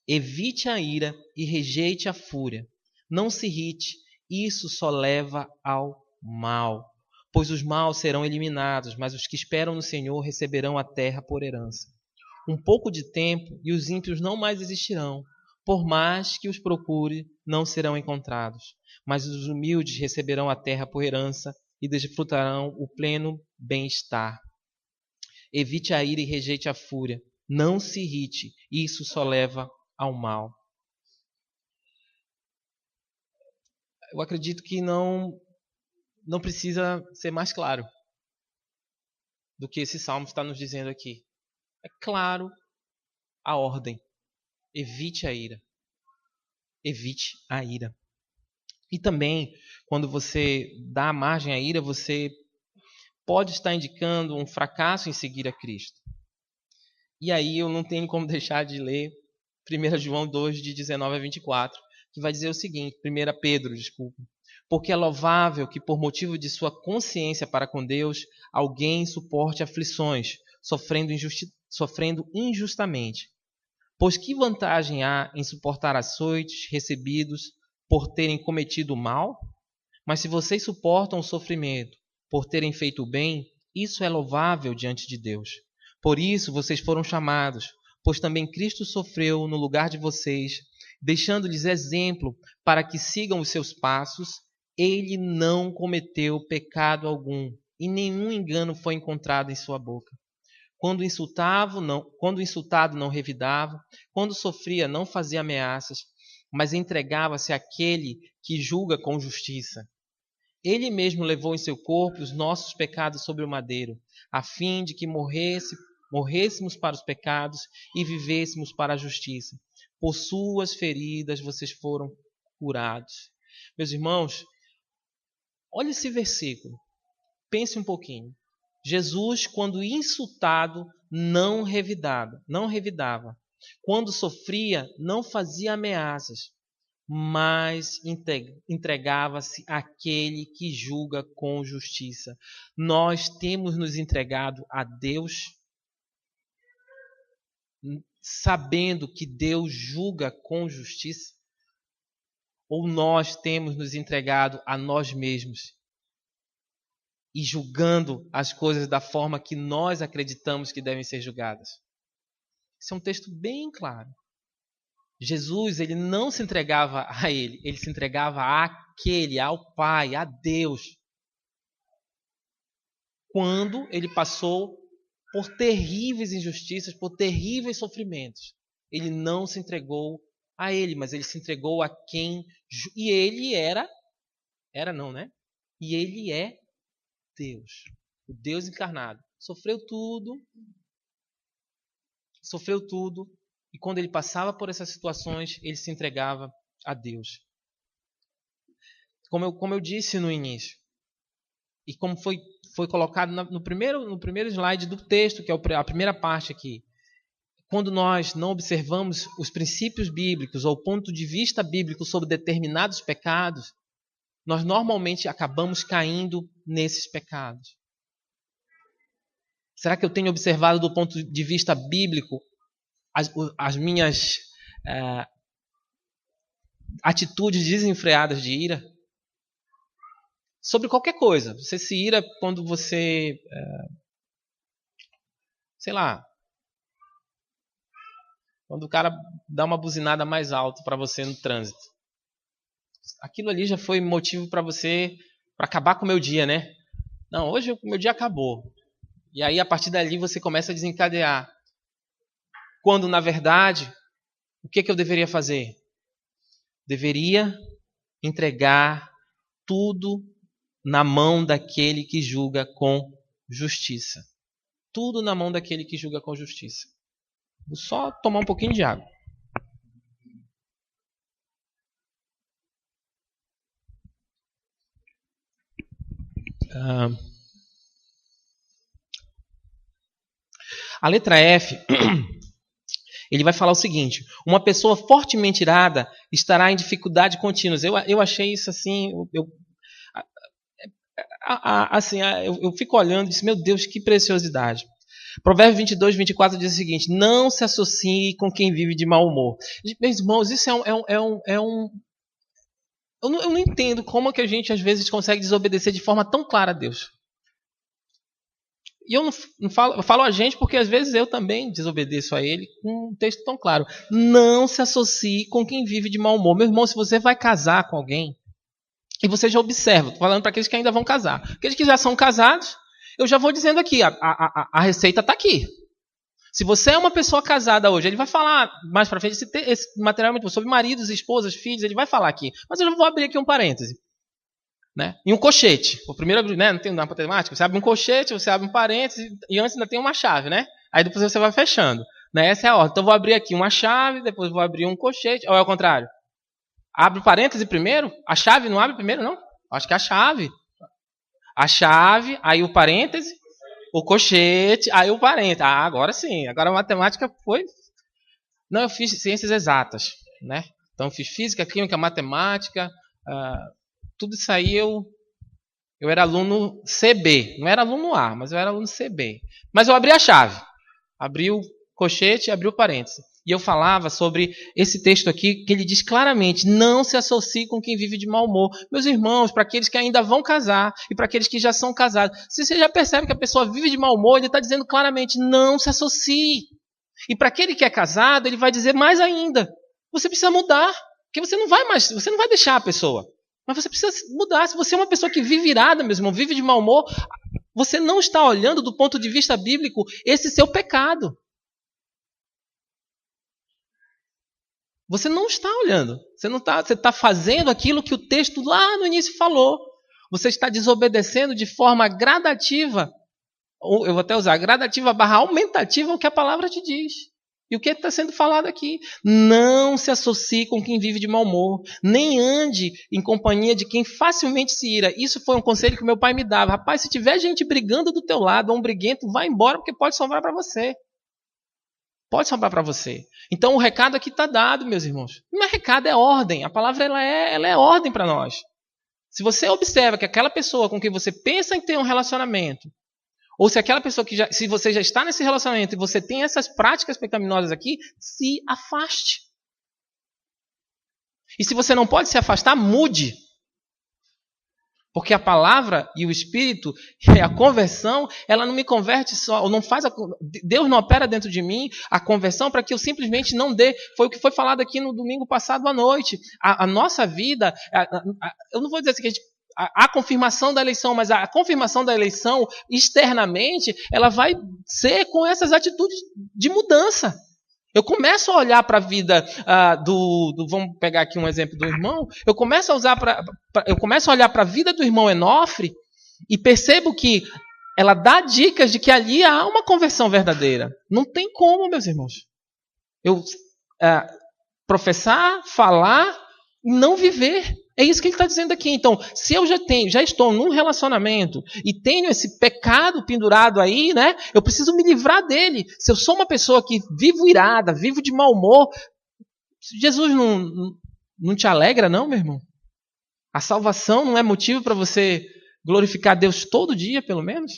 evite a ira e rejeite a fúria. Não se irrite, isso só leva ao mal. Pois os maus serão eliminados, mas os que esperam no Senhor receberão a terra por herança. Um pouco de tempo e os ímpios não mais existirão. Por mais que os procure, não serão encontrados. Mas os humildes receberão a terra por herança e desfrutarão o pleno bem-estar. Evite a ira e rejeite a fúria. Não se irrite, isso só leva ao mal. Eu acredito que não precisa ser mais claro do que esse salmo está nos dizendo aqui. É claro a ordem. Evite a ira. Evite a ira. E também, quando você dá margem à ira, você pode estar indicando um fracasso em seguir a Cristo. E aí eu não tenho como deixar de ler 1 João 2, de 19 a 24, que vai dizer o seguinte, 1 Pedro, desculpa. Porque é louvável que por motivo de sua consciência para com Deus, alguém suporte aflições, sofrendo injustamente. Pois que vantagem há em suportar açoites recebidos por terem cometido o mal? Mas se vocês suportam o sofrimento por terem feito o bem, isso é louvável diante de Deus. Por isso vocês foram chamados, pois também Cristo sofreu no lugar de vocês, deixando-lhes exemplo para que sigam os seus passos. Ele não cometeu pecado algum, e nenhum engano foi encontrado em sua boca. Quando insultado, não revidava, quando sofria, não fazia ameaças, mas entregava-se àquele que julga com justiça. Ele mesmo levou em seu corpo os nossos pecados sobre o madeiro, a fim de que morrêssemos para os pecados e vivêssemos para a justiça. Por suas feridas vocês foram curados. Meus irmãos, olha esse versículo. Pense um pouquinho. Jesus, quando insultado, não revidava. Quando sofria, não fazia ameaças, mas entregava-se àquele que julga com justiça. Nós temos nos entregado a Deus, sabendo que Deus julga com justiça? Ou nós temos nos entregado a nós mesmos e julgando as coisas da forma que nós acreditamos que devem ser julgadas? Esse é um texto bem claro. Jesus, ele não se entregava a ele se entregava àquele, ao Pai, a Deus. Quando ele passou por terríveis injustiças, por terríveis sofrimentos, ele não se entregou a ele, mas ele se entregou a quem... E ele E ele é Deus, o Deus encarnado. Sofreu tudo, E quando ele passava por essas situações, ele se entregava a Deus. Como eu disse no início, e como foi colocado no primeiro slide do texto, que é a primeira parte aqui, quando nós não observamos os princípios bíblicos ou o ponto de vista bíblico sobre determinados pecados, nós normalmente acabamos caindo nesses pecados. Será que eu tenho observado do ponto de vista bíblico as minhas atitudes desenfreadas de ira? Sobre qualquer coisa. Você se ira quando você, sei lá, quando o cara dá uma buzinada mais alta para você no trânsito. Aquilo ali já foi motivo para você, para acabar com o meu dia, né? Não, hoje o meu dia acabou. E aí, a partir dali, você começa a desencadear. Quando, na verdade, o que eu deveria fazer? Deveria entregar tudo na mão daquele que julga com justiça. Tudo na mão daquele que julga com justiça. Vou só tomar um pouquinho de água. A letra F, ele vai falar o seguinte: uma pessoa fortemente irada estará em dificuldades contínuas. Eu achei isso assim, eu fico olhando e disse, meu Deus, que preciosidade. Provérbios 22, 24 diz o seguinte: não se associe com quem vive de mau humor. Meus irmãos, isso eu não entendo como que a gente às vezes consegue desobedecer de forma tão clara a Deus. E eu falo a gente porque às vezes eu também desobedeço a ele com um texto tão claro. Não se associe com quem vive de mau humor. Meu irmão, se você vai casar com alguém, e você já observa, estou falando para aqueles que ainda vão casar. Aqueles que já são casados, eu já vou dizendo aqui, a receita está aqui. Se você é uma pessoa casada hoje, ele vai falar mais para frente esse material sobre maridos, esposas, filhos, ele vai falar aqui. Mas eu já vou abrir aqui um parêntese. Né? E um colchete. O primeiro, né, não tem uma matemática. Você abre um colchete, você abre um parêntese e antes ainda tem uma chave, né? Aí depois você vai fechando. Né? Essa é a ordem. Então eu vou abrir aqui uma chave, depois vou abrir um colchete. Ou é o contrário? Abre o parêntese primeiro? A chave não abre primeiro, não? Acho que é a chave. A chave, aí o parêntese, o colchete, aí o parêntese. Ah, agora sim. Agora a matemática foi... Não, eu fiz ciências exatas, né? Então eu fiz física, química, matemática... tudo isso aí eu era aluno CB. Não era aluno A, mas eu era aluno CB. Mas eu abri a chave. Abri o colchete e abri o parêntese. E eu falava sobre esse texto aqui, que ele diz claramente: não se associe com quem vive de mau humor. Meus irmãos, para aqueles que ainda vão casar e para aqueles que já são casados, se você já percebe que a pessoa vive de mau humor, ele está dizendo claramente: não se associe. E para aquele que é casado, ele vai dizer mais ainda: você precisa mudar, porque você não vai deixar a pessoa. Mas você precisa mudar. Se você é uma pessoa que vive irada, meu irmão, vive de mau humor, você não está olhando do ponto de vista bíblico esse seu pecado. Você não está olhando. Você está fazendo aquilo que o texto lá no início falou. Você está desobedecendo de forma gradativa, ou eu vou até usar gradativa / aumentativa, o que a palavra te diz. E o que está sendo falado aqui? Não se associe com quem vive de mau humor, nem ande em companhia de quem facilmente se ira. Isso foi um conselho que meu pai me dava. Rapaz, se tiver gente brigando do teu lado, um briguento, vai embora, porque pode sobrar para você. Pode sobrar para você. Então o recado aqui está dado, meus irmãos. Não é recado, é ordem. A palavra ela é ordem para nós. Se você observa que aquela pessoa com quem você pensa em ter um relacionamento, ou se aquela pessoa se você já está nesse relacionamento e você tem essas práticas pecaminosas aqui, se afaste. E se você não pode se afastar, mude. Porque a palavra e o Espírito, a conversão, ela não me converte só, ou não faz Deus não opera dentro de mim a conversão para que eu simplesmente não dê. Foi o que foi falado aqui no domingo passado à noite. A nossa vida, eu não vou dizer assim que a gente... A confirmação da eleição, mas a confirmação da eleição externamente, ela vai ser com essas atitudes de mudança. Eu começo a olhar para a vida vamos pegar aqui um exemplo do irmão, eu começo a olhar para a vida do irmão Enofre e percebo que ela dá dicas de que ali há uma conversão verdadeira. Não tem como, meus irmãos. Eu professar, falar e não viver. É isso que ele está dizendo aqui. Então, se eu já estou num relacionamento e tenho esse pecado pendurado aí, né? Eu preciso me livrar dele. Se eu sou uma pessoa que vivo irada, vivo de mau humor, Jesus não te alegra, não, meu irmão? A salvação não é motivo para você glorificar Deus todo dia, pelo menos?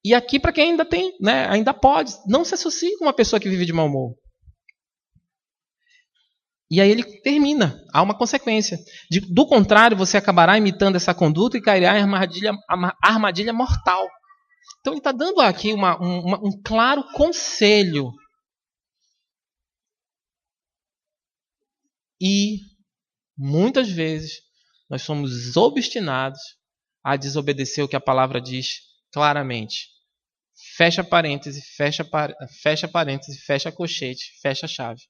E aqui, para quem ainda tem, né, ainda pode, não se associe com uma pessoa que vive de mau humor. E aí ele termina, há uma consequência. Do contrário, você acabará imitando essa conduta e cairá em armadilha mortal. Então ele está dando aqui um claro conselho. E muitas vezes nós somos obstinados a desobedecer o que a palavra diz claramente. Fecha parêntese, fecha parêntese, fecha colchete, fecha a chave.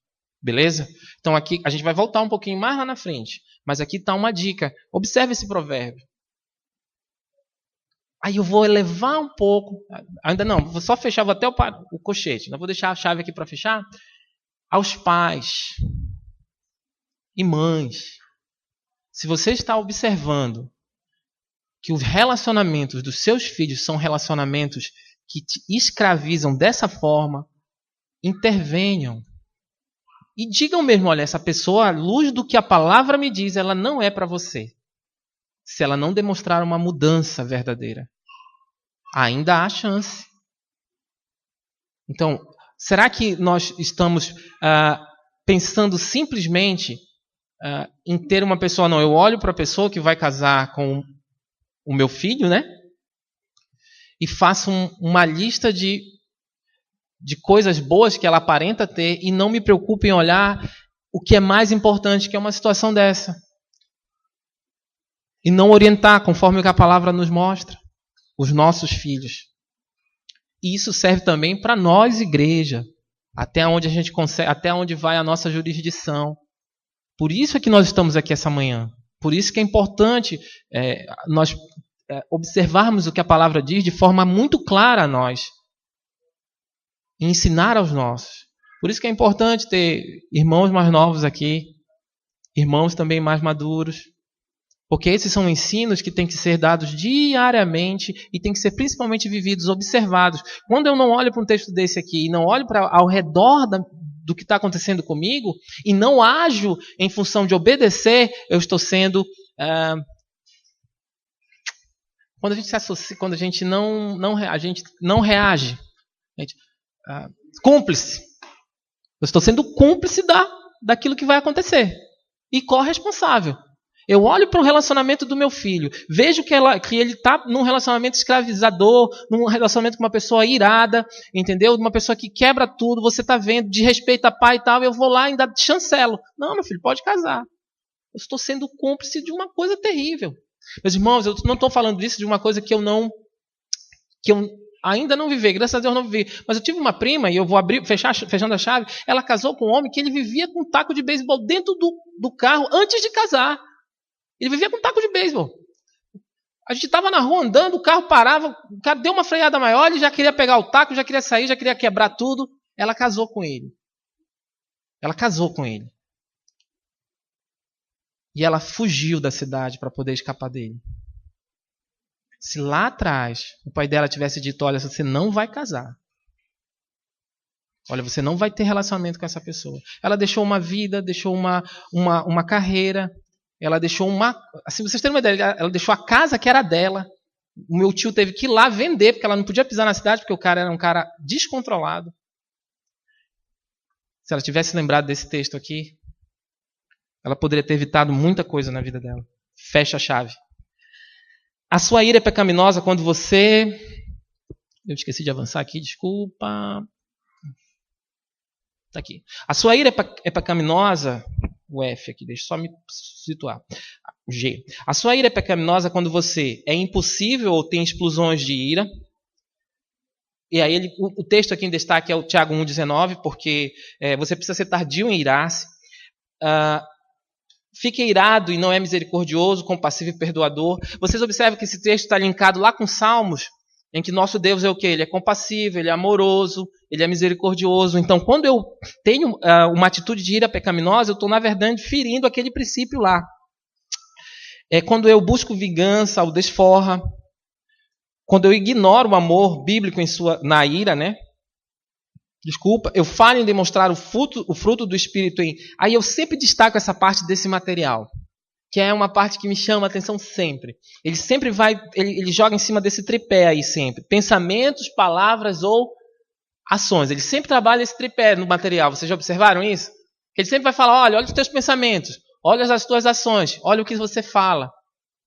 Beleza? Então aqui a gente vai voltar um pouquinho mais lá na frente. Mas aqui está uma dica. Observe esse provérbio. Aí eu vou elevar um pouco. Ainda não, vou só fechar, vou até o colchete. Não vou deixar a chave aqui para fechar. Aos pais e mães. Se você está observando que os relacionamentos dos seus filhos são relacionamentos que te escravizam dessa forma, intervenham. E digam mesmo, olha, essa pessoa, à luz do que a palavra me diz, ela não é para você. Se ela não demonstrar uma mudança verdadeira. Ainda há chance. Então, será que nós estamos pensando simplesmente em ter uma pessoa? Não, eu olho para a pessoa que vai casar com o meu filho, né? E faço uma lista de coisas boas que ela aparenta ter e não me preocupo em olhar o que é mais importante, que é uma situação dessa. E não orientar conforme o que a palavra nos mostra, os nossos filhos. E isso serve também para nós, igreja, até onde a gente consegue, até onde vai a nossa jurisdição. Por isso é que nós estamos aqui essa manhã. Por isso que é importante nós observarmos o que a palavra diz de forma muito clara a nós. E ensinar aos nossos. Por isso que é importante ter irmãos mais novos aqui, irmãos também mais maduros, porque esses são ensinos que têm que ser dados diariamente e têm que ser principalmente vividos, observados. Quando eu não olho para um texto desse aqui e não olho ao redor do que está acontecendo comigo e não ajo em função de obedecer, eu estou sendo... quando a gente se associa, quando a gente não reage, cúmplice. Eu estou sendo cúmplice daquilo que vai acontecer. E corresponsável. Eu olho para o relacionamento do meu filho, vejo que ele está num relacionamento escravizador, num relacionamento com uma pessoa irada, entendeu? Uma pessoa que quebra tudo, você está vendo, desrespeita pai e tal, eu vou lá e ainda chancelo. Não, meu filho, pode casar. Eu estou sendo cúmplice de uma coisa terrível. Meus irmãos, eu não estou falando disso de uma coisa que eu ainda não vivi, graças a Deus não vivi. Mas eu tive uma prima, e eu vou fechando a chave, ela casou com um homem que ele vivia com um taco de beisebol dentro do carro antes de casar. Ele vivia com um taco de beisebol. A gente estava na rua andando, o carro parava, o cara deu uma freada maior, ele já queria pegar o taco, já queria sair, já queria quebrar tudo. Ela casou com ele. E ela fugiu da cidade para poder escapar dele. Se lá atrás o pai dela tivesse dito, olha, você não vai casar. Olha, você não vai ter relacionamento com essa pessoa. Ela deixou uma vida, deixou uma carreira, ela deixou assim, vocês terem uma ideia, ela deixou a casa que era dela. O meu tio teve que ir lá vender, porque ela não podia pisar na cidade, porque o cara era um cara descontrolado. Se ela tivesse lembrado desse texto aqui, ela poderia ter evitado muita coisa na vida dela. Fecha a chave. A sua ira é pecaminosa quando você... Eu esqueci de avançar aqui, desculpa. Está aqui. A sua ira é pecaminosa... O F aqui, deixa eu só me situar. G. A sua ira é pecaminosa quando você é impossível ou tem explosões de ira. E aí o texto aqui em destaque é o Tiago 1,19, porque você precisa ser tardio em irar-se. Fique irado e não é misericordioso, compassivo e perdoador. Vocês observam que esse texto está linkado lá com Salmos. em que nosso Deus é o quê? Ele é compassivo, ele é amoroso, ele é misericordioso. Então, quando eu tenho uma atitude de ira pecaminosa, eu estou, na verdade, ferindo aquele princípio lá. É quando eu busco vingança, o desforra, quando eu ignoro o amor bíblico na ira, né? Desculpa, eu falho em demonstrar o fruto do Espírito. Aí eu sempre destaco essa parte desse material, que é uma parte que me chama a atenção sempre. Ele sempre ele joga em cima desse tripé aí sempre. Pensamentos, palavras ou ações. Ele sempre trabalha esse tripé no material. Vocês já observaram isso? Ele sempre vai falar, olha os teus pensamentos, olha as tuas ações, olha o que você fala.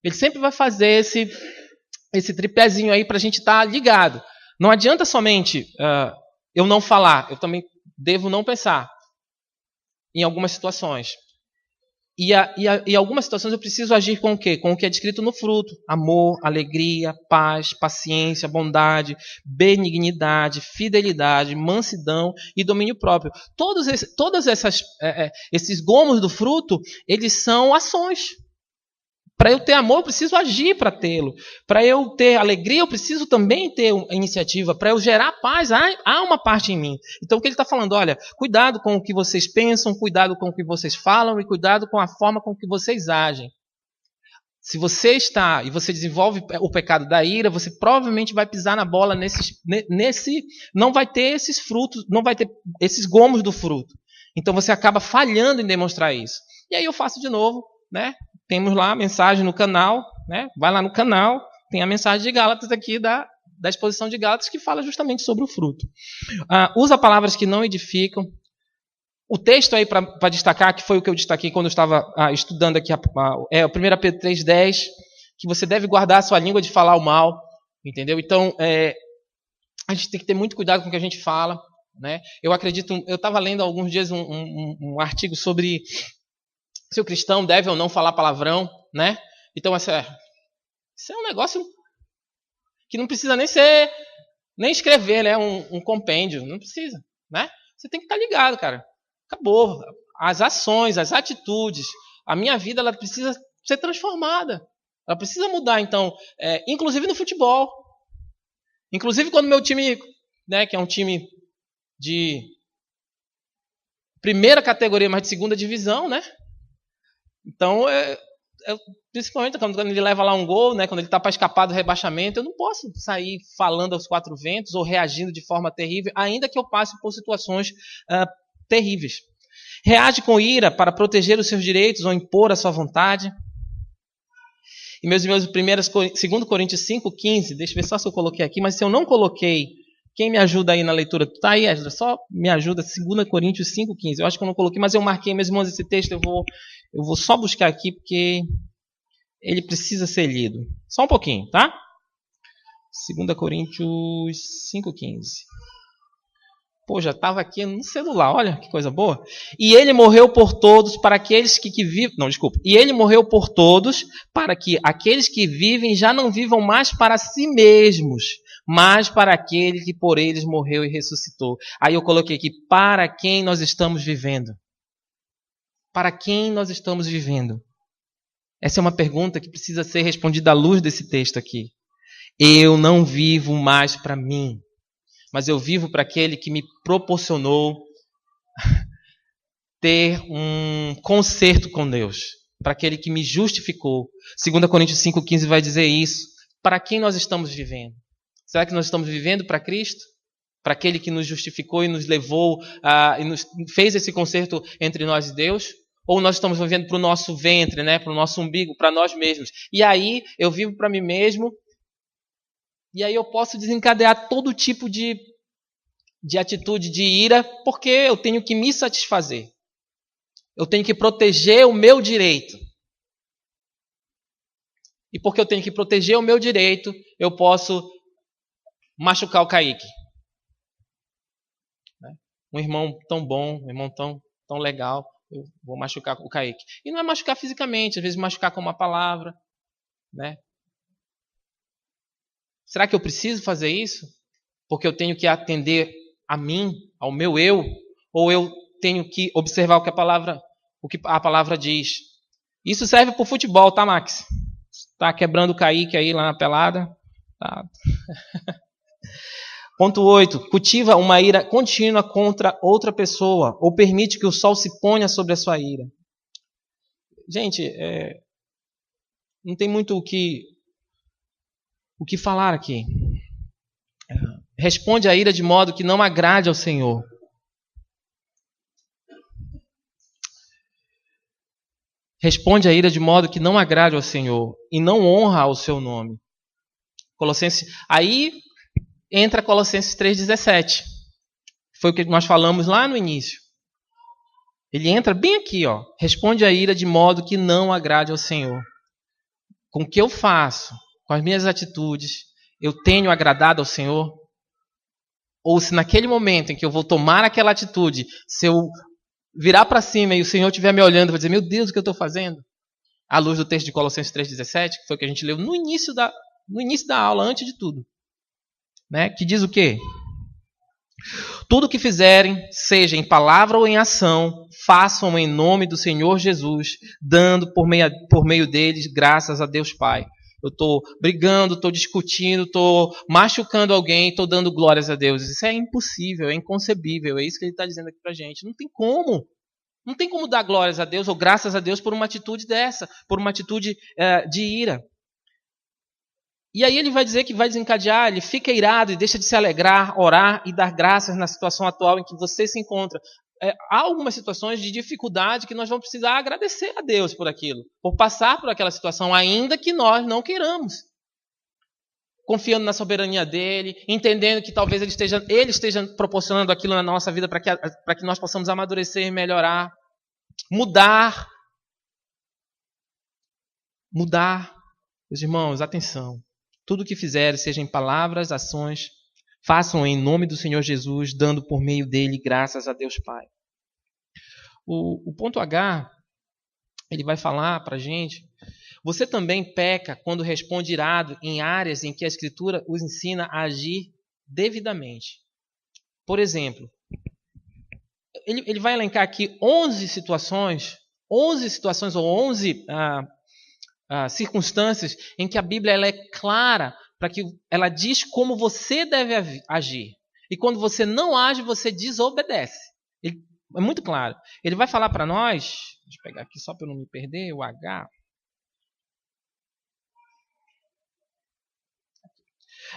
Ele sempre vai fazer esse tripézinho aí para a gente estar ligado. Não adianta somente eu não falar, eu também devo não pensar em algumas situações. E em algumas situações eu preciso agir com o quê? Com o que é descrito no fruto. Amor, alegria, paz, paciência, bondade, benignidade, fidelidade, mansidão e domínio próprio. Todos esses gomos do fruto, eles são ações. Para eu ter amor, eu preciso agir para tê-lo. Para eu ter alegria, eu preciso também ter iniciativa. Para eu gerar paz, há uma parte em mim. Então, o que ele está falando? Olha, cuidado com o que vocês pensam, cuidado com o que vocês falam e cuidado com a forma com que vocês agem. Se você está e você desenvolve o pecado da ira, você provavelmente vai pisar na bola não vai ter esses frutos, não vai ter esses gomos do fruto. Então, você acaba falhando em demonstrar isso. E aí eu faço de novo, né? Temos lá a mensagem no canal, né? Vai lá no canal, tem a mensagem de Gálatas aqui da exposição de Gálatas que fala justamente sobre o fruto. Usa palavras que não edificam. O texto aí para destacar, que foi o que eu destaquei quando eu estava estudando aqui, é o 1 Pedro 3,10, que você deve guardar a sua língua de falar o mal, entendeu? Então, a gente tem que ter muito cuidado com o que a gente fala, né? Eu estava lendo há alguns dias um artigo sobre se o cristão deve ou não falar palavrão, né? Então, isso é um negócio que não precisa nem escrever, né? Um compêndio, não precisa, né? Você tem que estar ligado, cara. Acabou. As ações, as atitudes, a minha vida, ela precisa ser transformada. Ela precisa mudar, então, inclusive no futebol. Inclusive quando meu time, né, que é um time de primeira categoria, mas de segunda divisão, né? Então, principalmente quando ele leva lá um gol, né, quando ele está para escapar do rebaixamento, eu não posso sair falando aos quatro ventos ou reagindo de forma terrível, ainda que eu passe por situações terríveis. Reage com ira para proteger os seus direitos ou impor a sua vontade. E meus irmãos, 2 Coríntios 5,15, deixa eu ver só se eu coloquei aqui, mas se eu não coloquei, quem me ajuda aí na leitura? Está aí, Ezra? Só me ajuda, 2 Coríntios 5,15. Eu acho que eu não coloquei, mas eu marquei, meus irmãos, esse texto, eu vou só buscar aqui, porque ele precisa ser lido. Só um pouquinho, tá? 2 Coríntios 5,15. Pô, já estava aqui no celular, olha que coisa boa. E ele morreu por todos para aqueles que vivem... Não, desculpa. E ele morreu por todos para que aqueles que vivem já não vivam mais para si mesmos, mas para aquele que por eles morreu e ressuscitou. Aí eu coloquei aqui, para quem nós estamos vivendo? Para quem nós estamos vivendo? Essa é uma pergunta que precisa ser respondida à luz desse texto aqui. Eu não vivo mais para mim, mas eu vivo para aquele que me proporcionou ter um concerto com Deus, para aquele que me justificou. 2 Coríntios 5,15 vai dizer isso. Para quem nós estamos vivendo? Será que nós estamos vivendo para Cristo? Para aquele que nos justificou e nos levou, e nos fez esse concerto entre nós e Deus? Ou nós estamos vivendo para o nosso ventre, né? Para o nosso umbigo, para nós mesmos? E aí eu vivo para mim mesmo, e aí eu posso desencadear todo tipo de atitude de ira, porque eu tenho que me satisfazer. Eu tenho que proteger o meu direito. E porque eu tenho que proteger o meu direito, eu posso machucar o Kaique. Um irmão tão bom, um irmão tão legal, eu vou machucar o Kaique. E não é machucar fisicamente, às vezes machucar com uma palavra, né? Será que eu preciso fazer isso? Porque eu tenho que atender a mim, ao meu eu? Ou eu tenho que observar o que a palavra diz? Isso serve para o futebol, tá, Max? Tá quebrando o Kaique aí lá na pelada. Tá. Ponto 8. Cultiva uma ira contínua contra outra pessoa ou permite que o sol se ponha sobre a sua ira. Gente, não tem muito o que falar aqui. Responde à ira de modo que não agrade ao Senhor. Responde à ira de modo que não agrade ao Senhor e não honra ao seu nome. Aí entra Colossenses 3,17. Foi o que nós falamos lá no início. Ele entra bem aqui, ó. Responde à ira de modo que não agrade ao Senhor. Com o que eu faço, com as minhas atitudes, eu tenho agradado ao Senhor? Ou se naquele momento em que eu vou tomar aquela atitude, se eu virar para cima e o Senhor estiver me olhando, eu vou dizer, meu Deus, o que eu estou fazendo? À luz do texto de Colossenses 3,17, que foi o que a gente leu no início da aula, antes de tudo. Né? Que diz o quê? Tudo o que fizerem, seja em palavra ou em ação, façam em nome do Senhor Jesus, dando por meio deles graças a Deus Pai. Eu estou brigando, estou discutindo, estou machucando alguém, estou dando glórias a Deus. Isso é impossível, é inconcebível. É isso que ele está dizendo aqui para a gente. Não tem como. Não tem como dar glórias a Deus ou graças a Deus por uma atitude dessa, por uma atitude de ira. E aí ele vai dizer que vai desencadear, ele fica irado e deixa de se alegrar, orar e dar graças na situação atual em que você se encontra. Há algumas situações de dificuldade que nós vamos precisar agradecer a Deus por aquilo, por passar por aquela situação, ainda que nós não queiramos. Confiando na soberania dele, entendendo que talvez ele esteja proporcionando aquilo na nossa vida para que nós possamos amadurecer, melhorar, mudar. Meus irmãos, atenção. Tudo o que fizerem, seja em palavras, ações, façam em nome do Senhor Jesus, dando por meio dele graças a Deus Pai. O ponto H, ele vai falar para a gente, você também peca quando responde irado em áreas em que a Escritura os ensina a agir devidamente. Por exemplo, ele vai elencar aqui 11 situações ou 11 circunstâncias em que a Bíblia ela é clara, para que ela diz como você deve agir. E quando você não age, você desobedece. É muito claro. Ele vai falar para nós, deixa eu pegar aqui só para eu não me perder, o H.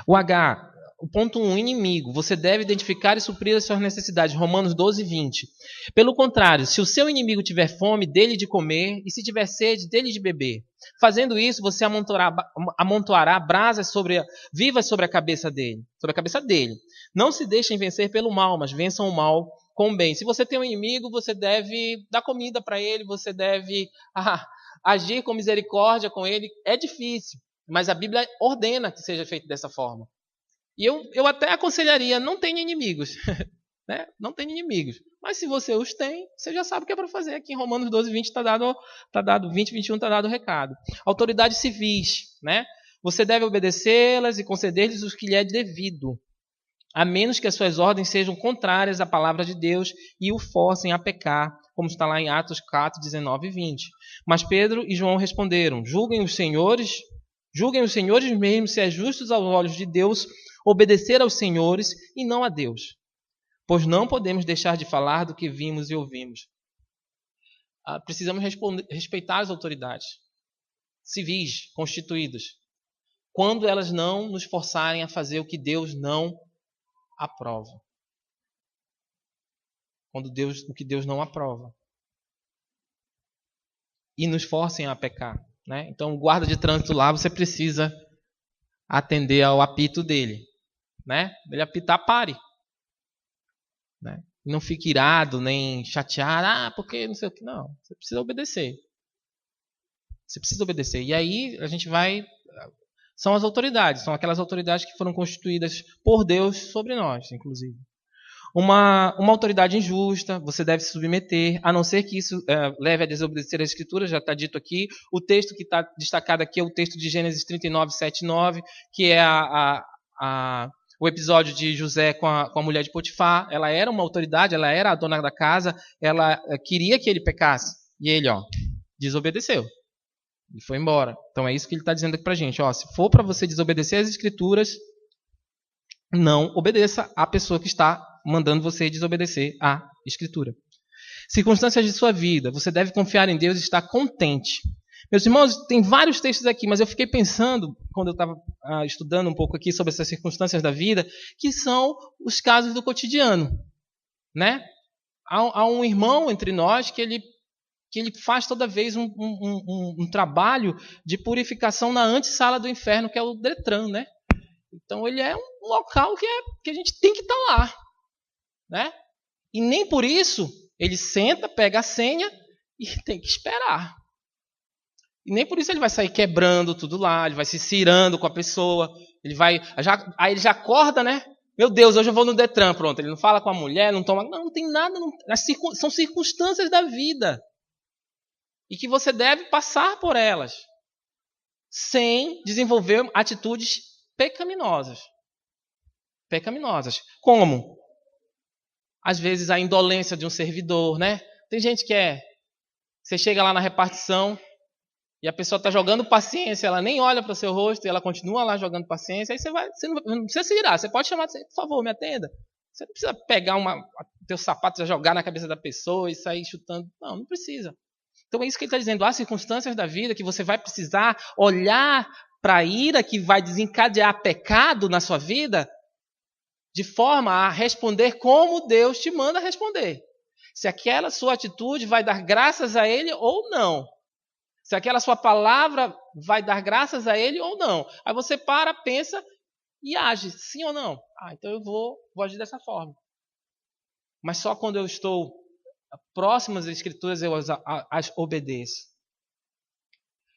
O H, o ponto 1, inimigo. Você deve identificar e suprir as suas necessidades. Romanos 12, 20. Pelo contrário, se o seu inimigo tiver fome, dê-lhe de comer, e se tiver sede, dê-lhe de beber. Fazendo isso, você amontoará brasas vivas sobre a cabeça dele. Não se deixem vencer pelo mal, mas vençam o mal com o bem. Se você tem um inimigo, você deve dar comida para ele, você deve agir com misericórdia com ele. É difícil, mas a Bíblia ordena que seja feito dessa forma. E eu até aconselharia, não tenha inimigos. Né? Não tenha inimigos. Mas se você os tem, você já sabe o que é para fazer. Aqui em Romanos 12, 20 está dado 20, 21 está dado o recado. Autoridades civis. Né? Você deve obedecê-las e conceder-lhes o que lhe é devido, a menos que as suas ordens sejam contrárias à palavra de Deus e o forcem a pecar, como está lá em Atos 4, 19 e 20. Mas Pedro e João responderam, julguem os senhores mesmo se é justos aos olhos de Deus obedecer aos senhores e não a Deus. Pois não podemos deixar de falar do que vimos e ouvimos. Precisamos respeitar as autoridades civis constituídas, quando elas não nos forçarem a fazer o que Deus não aprova. O que Deus não aprova. E nos forcem a pecar. Né? Então, o guarda de trânsito lá, você precisa atender ao apito dele. Né? Ele apitar, pare. Né? Não fique irado, nem chateado, porque não sei o que. Não, você precisa obedecer. E aí a gente vai... São as autoridades, são aquelas autoridades que foram constituídas por Deus sobre nós, inclusive. Uma autoridade injusta, você deve se submeter, a não ser que isso leve a desobedecer a Escritura, já está dito aqui. O texto que está destacado aqui é o texto de Gênesis 39, 7 e 9, que é o episódio de José com a mulher de Potifar. Ela era uma autoridade, ela era a dona da casa, ela queria que ele pecasse. E ele desobedeceu. Ele foi embora. Então é isso que ele está dizendo aqui para a gente. Ó, se for para você desobedecer às Escrituras, não obedeça à pessoa que está mandando você desobedecer à Escritura. Circunstâncias de sua vida. Você deve confiar em Deus e estar contente. Meus irmãos, tem vários textos aqui, mas eu fiquei pensando, quando eu estava estudando um pouco aqui sobre essas circunstâncias da vida, que são os casos do cotidiano. Né? Há um irmão entre nós que ele faz toda vez um trabalho de purificação na antessala do inferno, que é o Detran. Né? Então ele é um local que a gente tem que estar lá. Né? E nem por isso ele senta, pega a senha e tem que esperar. E nem por isso ele vai sair quebrando tudo lá, ele vai se cirando com a pessoa, aí ele já acorda, né? Meu Deus, hoje eu vou no Detran, pronto. Ele não fala com a mulher, não toma... Não tem nada, são circunstâncias da vida. E que você deve passar por elas, sem desenvolver atitudes pecaminosas. Pecaminosas. Como? Às vezes a indolência de um servidor, né? Tem gente que você chega lá na repartição e a pessoa está jogando paciência, ela nem olha para o seu rosto e ela continua lá jogando paciência, aí você não precisa se virar, você pode chamar, por favor, me atenda. Você não precisa pegar teu sapato e jogar na cabeça da pessoa e sair chutando. Não precisa. Então é isso que ele está dizendo. Há circunstâncias da vida que você vai precisar olhar para a ira que vai desencadear pecado na sua vida, de forma a responder como Deus te manda responder. Se aquela sua atitude vai dar graças a Ele ou não. Se aquela sua palavra vai dar graças a Ele ou não. Aí você para, pensa e age, sim ou não. Então eu vou agir dessa forma. Mas só quando eu estou próximo às Escrituras eu as obedeço.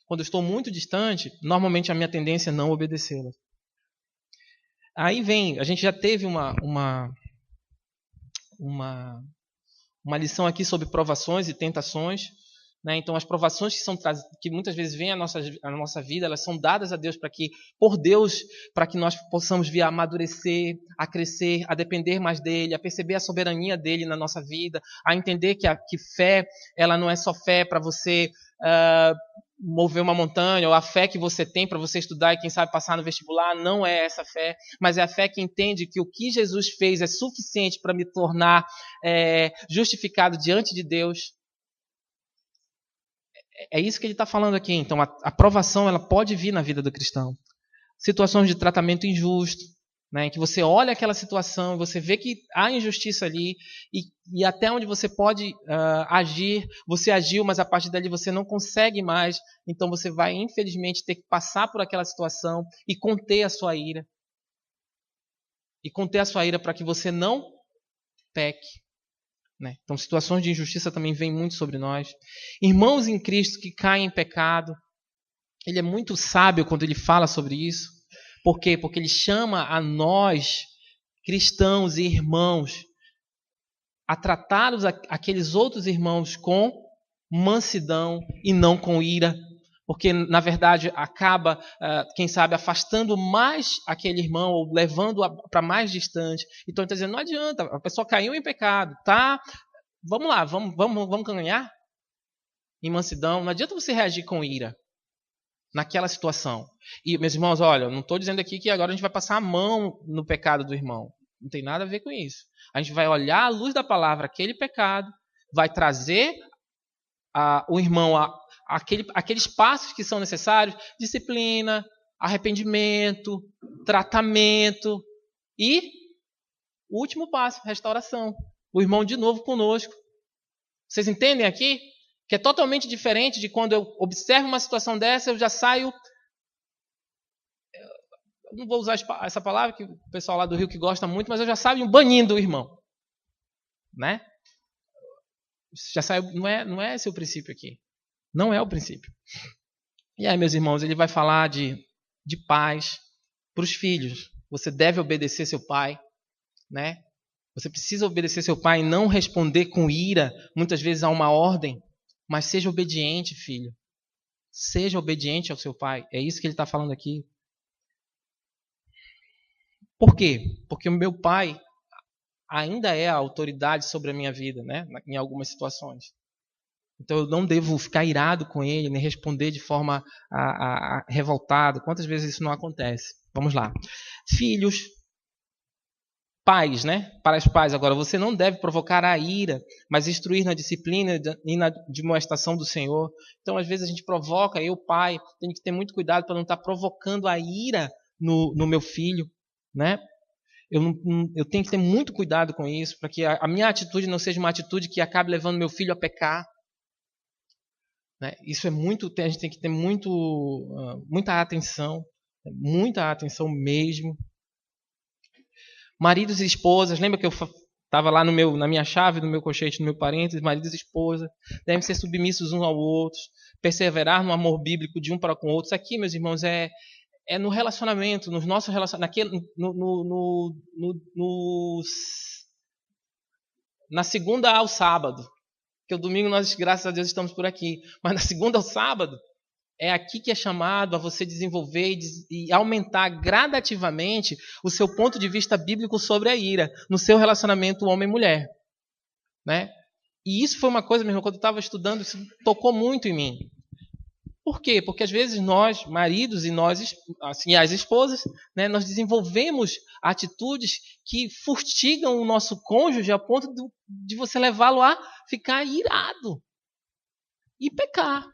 Quando eu estou muito distante, normalmente a minha tendência é não obedecê-las. Aí vem, a gente já teve uma lição aqui sobre provações e tentações. Né? Então, as provações que muitas vezes vêm à nossa vida, elas são dadas a Deus por Deus, para que nós possamos vir a amadurecer, a crescer, a depender mais dele, a perceber a soberania dele na nossa vida, a entender que fé, ela não é só fé para você mover uma montanha, ou a fé que você tem para você estudar e quem sabe passar no vestibular, não é essa fé, mas é a fé que entende que o que Jesus fez é suficiente para me tornar justificado diante de Deus. É isso que ele está falando aqui. Então, a provação ela pode vir na vida do cristão. Situações de tratamento injusto, né, em que você olha aquela situação, você vê que há injustiça ali, e até onde você pode agir, você agiu, mas a partir dali você não consegue mais, então você vai, infelizmente, ter que passar por aquela situação e conter a sua ira. E conter a sua ira para que você não peque. Né? Então, situações de injustiça também vêm muito sobre nós. Irmãos em Cristo que caem em pecado. Ele é muito sábio quando ele fala sobre isso. Por quê? Porque ele chama a nós, cristãos e irmãos, a tratar aqueles outros irmãos com mansidão e não com ira. Porque, na verdade, acaba, quem sabe, afastando mais aquele irmão ou levando para mais distante. Então, ele está dizendo, não adianta, a pessoa caiu em pecado, tá? Vamos lá, vamos caminhar em mansidão. Não adianta você reagir com ira naquela situação. E, meus irmãos, olha, eu não estou dizendo aqui que agora a gente vai passar a mão no pecado do irmão. Não tem nada a ver com isso. A gente vai olhar à luz da palavra aquele pecado, vai trazer o irmão aqueles passos que são necessários, disciplina, arrependimento, tratamento e o último passo, restauração. O irmão de novo conosco. Vocês entendem aqui? Que é totalmente diferente de quando eu observo uma situação dessa, eu já saio... Eu não vou usar essa palavra, que o pessoal lá do Rio que gosta muito, mas eu já saio banindo o irmão. Né? Já saiu, não é esse o princípio aqui. Não é o princípio. E aí, meus irmãos, ele vai falar de paz para os filhos. Você deve obedecer seu pai, né? Você precisa obedecer seu pai e não responder com ira, muitas vezes a uma ordem, mas seja obediente, filho. Seja obediente ao seu pai. É isso que ele está falando aqui. Por quê? Porque o meu pai ainda é a autoridade sobre a minha vida, né? Em algumas situações. Então eu não devo ficar irado com ele, nem responder de forma revoltada. Quantas vezes isso não acontece? Vamos lá. Filhos, pais, né? Para os pais agora, você não deve provocar a ira, mas instruir na disciplina e na demonstração do Senhor. Então, às vezes a gente provoca, eu, pai, tenho que ter muito cuidado para não estar provocando a ira no meu filho, né? Eu tenho que ter muito cuidado com isso, para que a minha atitude não seja uma atitude que acabe levando meu filho a pecar. Né? Isso é muito, a gente tem que ter muita atenção mesmo. Maridos e esposas, lembra que eu estava lá na minha chave, no meu colchete, no meu parênteses, maridos e esposas devem ser submissos uns aos outros, perseverar no amor bíblico de um para com outros. Aqui, meus irmãos, é no relacionamento, nos nossos relacionamentos, na segunda ao sábado, que o domingo nós, graças a Deus, estamos por aqui, mas na segunda ao sábado, é aqui que é chamado a você desenvolver e aumentar gradativamente o seu ponto de vista bíblico sobre a ira no seu relacionamento homem-mulher. Né? E isso foi uma coisa, mesmo, quando eu estava estudando, isso tocou muito em mim. Por quê? Porque às vezes nós, maridos, e nós, assim, as esposas, né, nós desenvolvemos atitudes que fustigam o nosso cônjuge a ponto de você levá-lo a ficar irado e pecar.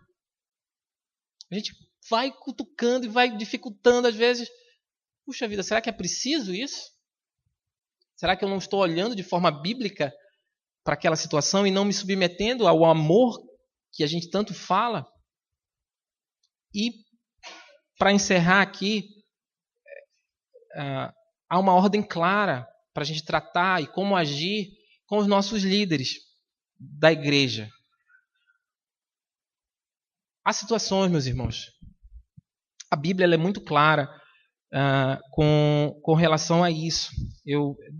A gente vai cutucando e vai dificultando às vezes. Puxa vida, será que é preciso isso? Será que eu não estou olhando de forma bíblica para aquela situação e não me submetendo ao amor que a gente tanto fala? E, para encerrar aqui, há uma ordem clara para a gente tratar e como agir com os nossos líderes da igreja. Há situações, meus irmãos. A Bíblia ela é muito clara com relação a isso.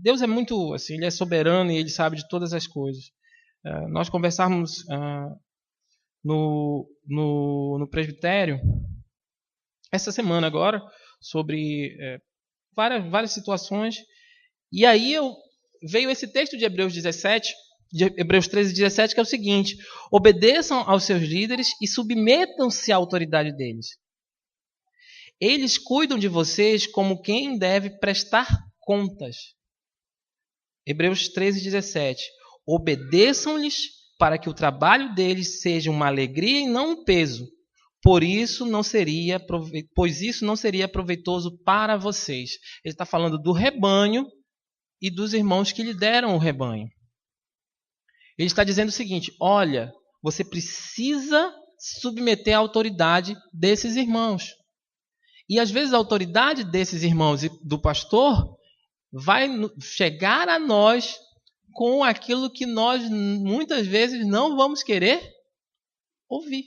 Deus é muito, assim, Ele é soberano e Ele sabe de todas as coisas. Nós conversávamos no presbitério essa semana agora sobre várias situações, e aí veio esse texto de Hebreus 13:17, que é o seguinte: obedeçam aos seus líderes e submetam-se à autoridade deles. Eles cuidam de vocês como quem deve prestar contas. Hebreus 13:17. Obedeçam-lhes para que o trabalho deles seja uma alegria e não um peso, pois isso não seria proveitoso para vocês. Ele está falando do rebanho e dos irmãos que lideram o rebanho. Ele está dizendo o seguinte: olha, você precisa submeter à autoridade desses irmãos. E às vezes a autoridade desses irmãos e do pastor vai chegar a nós com aquilo que nós muitas vezes não vamos querer ouvir.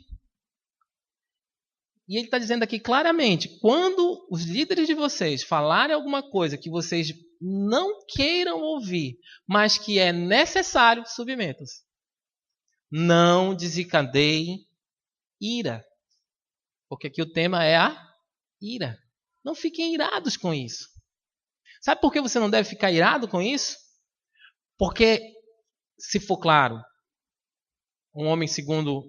E ele está dizendo aqui claramente: quando os líderes de vocês falarem alguma coisa que vocês não queiram ouvir, mas que é necessário, submetam-se. Não desencadeiem ira. Porque aqui o tema é a ira. Não fiquem irados com isso. Sabe por que você não deve ficar irado com isso? Porque, se for claro, um homem segundo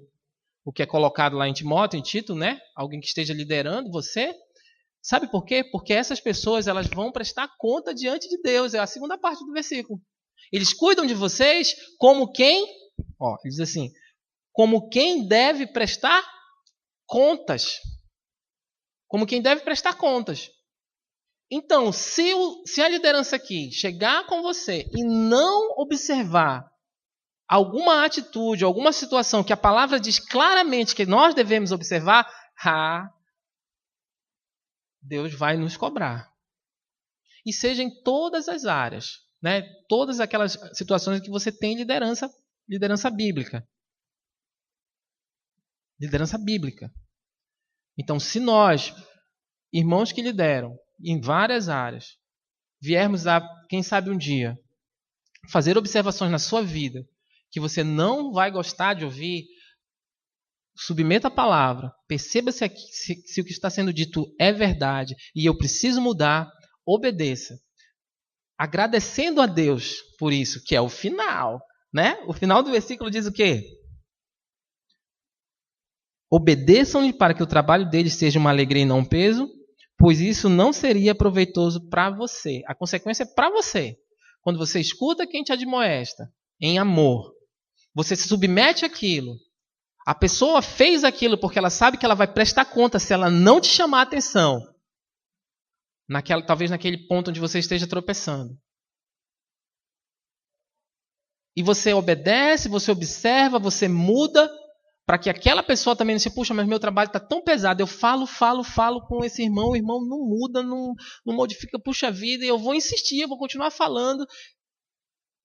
o que é colocado lá em Timóteo, em Tito, né? Alguém que esteja liderando você. Sabe por quê? Porque essas pessoas elas vão prestar conta diante de Deus. É a segunda parte do versículo. Eles cuidam de vocês como quem... ele diz assim, como quem deve prestar contas. Como quem deve prestar contas. Então, se a liderança aqui chegar com você e não observar alguma atitude, alguma situação que a palavra diz claramente que nós devemos observar, Deus vai nos cobrar. E seja em todas as áreas, né? Todas aquelas situações em que você tem liderança bíblica. Liderança bíblica. Então, se nós, irmãos que lideram em várias áreas, viermos a, quem sabe um dia, fazer observações na sua vida que você não vai gostar de ouvir, submeta a palavra, perceba se o que está sendo dito é verdade e eu preciso mudar, obedeça. Agradecendo a Deus por isso, que é o final, né? O final do versículo diz o quê? Obedeçam-lhe para que o trabalho deles seja uma alegria e não um peso, pois isso não seria proveitoso para você. A consequência é para você. Quando você escuta quem te admoesta, em amor, você se submete àquilo. A pessoa fez aquilo porque ela sabe que ela vai prestar conta se ela não te chamar a atenção. Talvez naquele ponto onde você esteja tropeçando. E você obedece, você observa, você muda, para que aquela pessoa também não se puxa, mas meu trabalho está tão pesado, eu falo com esse irmão, o irmão não muda, não modifica, puxa vida, e eu vou insistir, eu vou continuar falando.